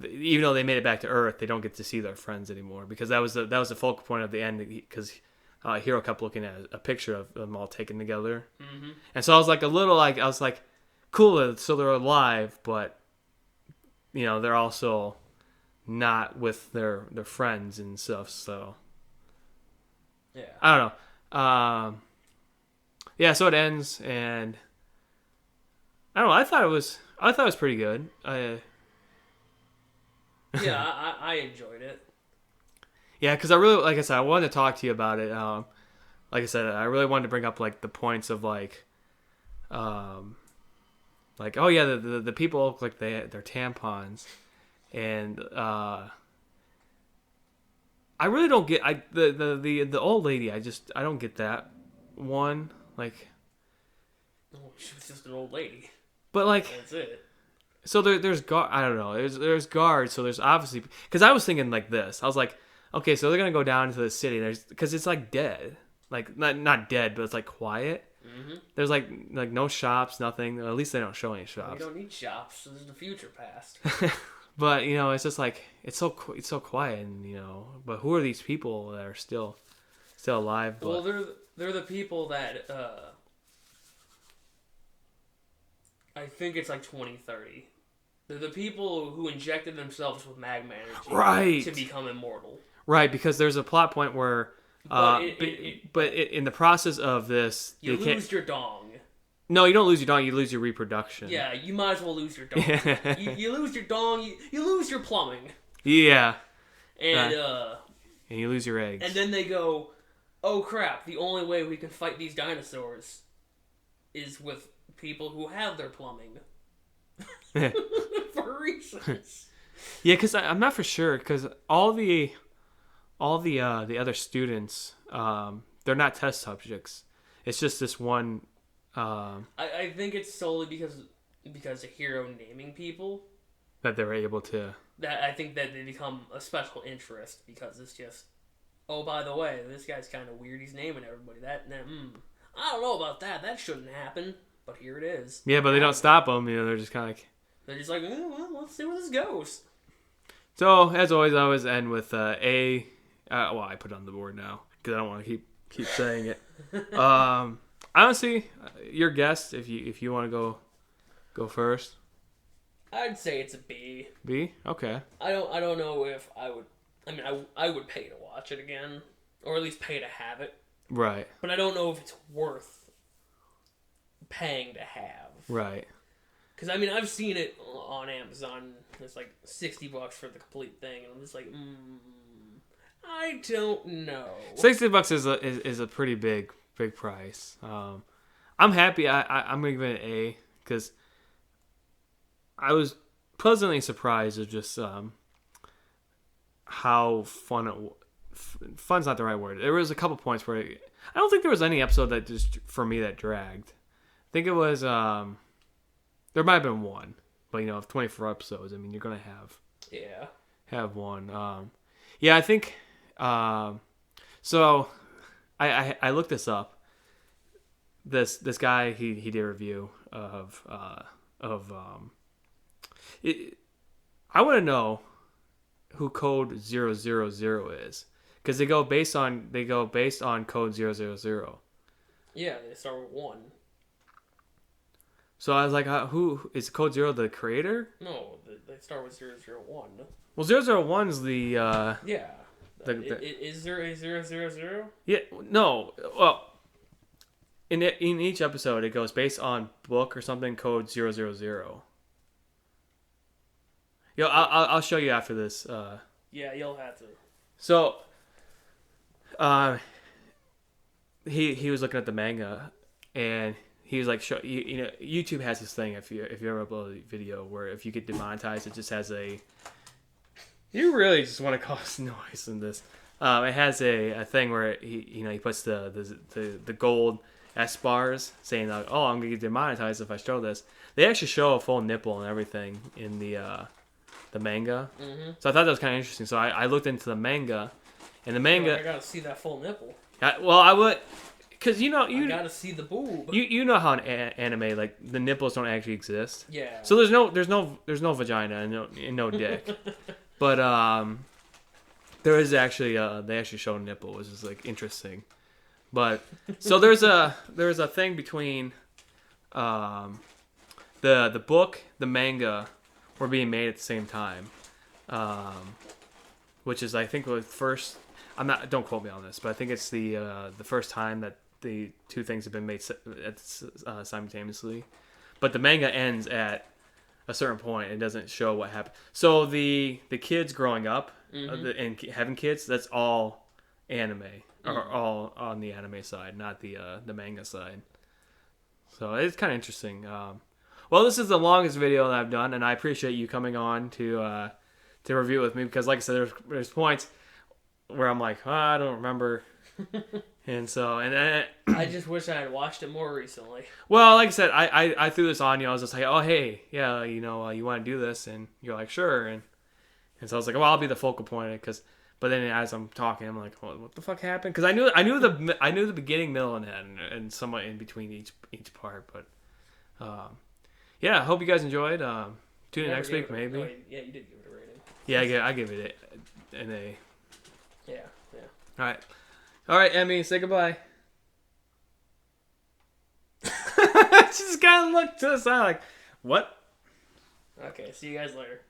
even though they made it back to Earth, they don't get to see their friends anymore. Because that was the focal point of the end, because Hero kept looking at a picture of them all taken together. Mm-hmm. And so I was like, cool, so they're alive, but, they're also... not with their friends and stuff, so yeah, I don't know. Yeah, so it ends, and I don't know. I thought it was pretty good. Yeah, I enjoyed it. Yeah, because I really, like I said, I wanted to talk to you about it. Like I said, I really wanted to bring up like the points of like oh yeah, the people look like they're tampons. And I really don't get the old lady. I don't get that one. Like, oh, she was just an old lady. But like, that's it. So there's I don't know. There's guards. So there's obviously, because I was thinking like this. I was like, okay, so they're gonna go down to the city. Because it's like dead. like not dead, but it's like quiet. Mm-hmm. There's like no shops, nothing. Or at least they don't show any We shops. don't need shops. This is the future past. But it's just like it's so quiet, and But who are these people that are still alive? But... Well, they're the people that I think it's like 2030. They're the people who injected themselves with magma energy right. to become immortal. Right, because there's a plot point where, in the process of this, you lose your dong. No, you don't lose your dong. You lose your reproduction. Yeah, you might as well lose your dong. you lose your dong. You lose your plumbing. Yeah. And and you lose your eggs. And then they go, "Oh crap! The only way we can fight these dinosaurs is with people who have their plumbing." For reasons. Yeah, because I'm not for sure. Because all the other students, they're not test subjects. It's just this one. I think it's solely because of Hero naming people that they're able to. That I think that they become a special interest because it's just, oh, by the way, this guy's kind of weird. He's naming everybody that. I don't know about that. That shouldn't happen. But here it is. Yeah, but they don't stop them. They're just kind of like. They're just like, well, let's see where this goes. So as always, I always end with A. Well, I put it on the board now because I don't want to keep saying it. Honestly, your guess if you want to go first. I'd say it's a B. B? Okay. I don't know if I would. I mean, I would pay to watch it again, or at least pay to have it. Right. But I don't know if it's worth paying to have. Right. Because I mean, I've seen it on Amazon. It's like $60 for the complete thing, and I'm just like, I don't know. $60 is a pretty big price. I'm happy. I'm gonna give it an A because I was pleasantly surprised of just how fun it. Fun's not the right word. There was a couple points where I don't think there was any episode that just for me that dragged. I think it was there might have been one, but 24 episodes. I mean, you're gonna have one. Yeah, I think. So I looked this up. This guy he did a review of I want to know who code 000 is because they go based on code 000. Yeah, they start with 1. So I was like, who is code 0 the creator? No, they start with 001. Well, 001 is the yeah. Is there a 000? Yeah, no. Well, in each episode, it goes based on book or something code 000. I'll show you after this. Yeah, you'll have to. So, he was looking at the manga, and he was like, YouTube has this thing if you ever upload a video where if you get demonetized, it just has a. You really just want to cause noise in this. It has a thing where he puts the gold S bars saying like, oh, I'm gonna get demonetized if I show this. They actually show a full nipple and everything in the manga. Mm-hmm. So I thought that was kind of interesting. So I looked into the manga, and the manga. I gotta see that full nipple. Well, I would, because you gotta see the boob. You know how in anime like the nipples don't actually exist. Yeah. So there's no vagina and no dick. But there is actually they actually show a nipple, which is like interesting. But so there's a thing between the book, the manga were being made at the same time, which is I think the first. Don't quote me on this, but I think it's the first time that the two things have been made simultaneously. But the manga ends at a certain point. It doesn't show what happened. So the kids growing up and having kids, that's all anime, or all on the anime side, not the manga side. So it's kind of interesting. Well, this is the longest video that I've done, and I appreciate you coming on to review it with me because, like I said, there's points where I'm like, I don't remember. And so, I just wish I had watched it more recently. Well, like I said, I threw this on you. I was just like, oh, hey, yeah, you want to do this? And you're like, sure. And so I was like, well, I'll be the focal point because But then as I'm talking, I'm like, what the fuck happened? Because I knew the beginning, middle, and end, and somewhat in between each part. But yeah, I hope you guys enjoyed. Tune in next week, maybe. Yeah, you did give it a rating. Yeah, I give it an A. Yeah. All right, Emmy, say goodbye. She just kind of looked to the side like, what? Okay, see you guys later.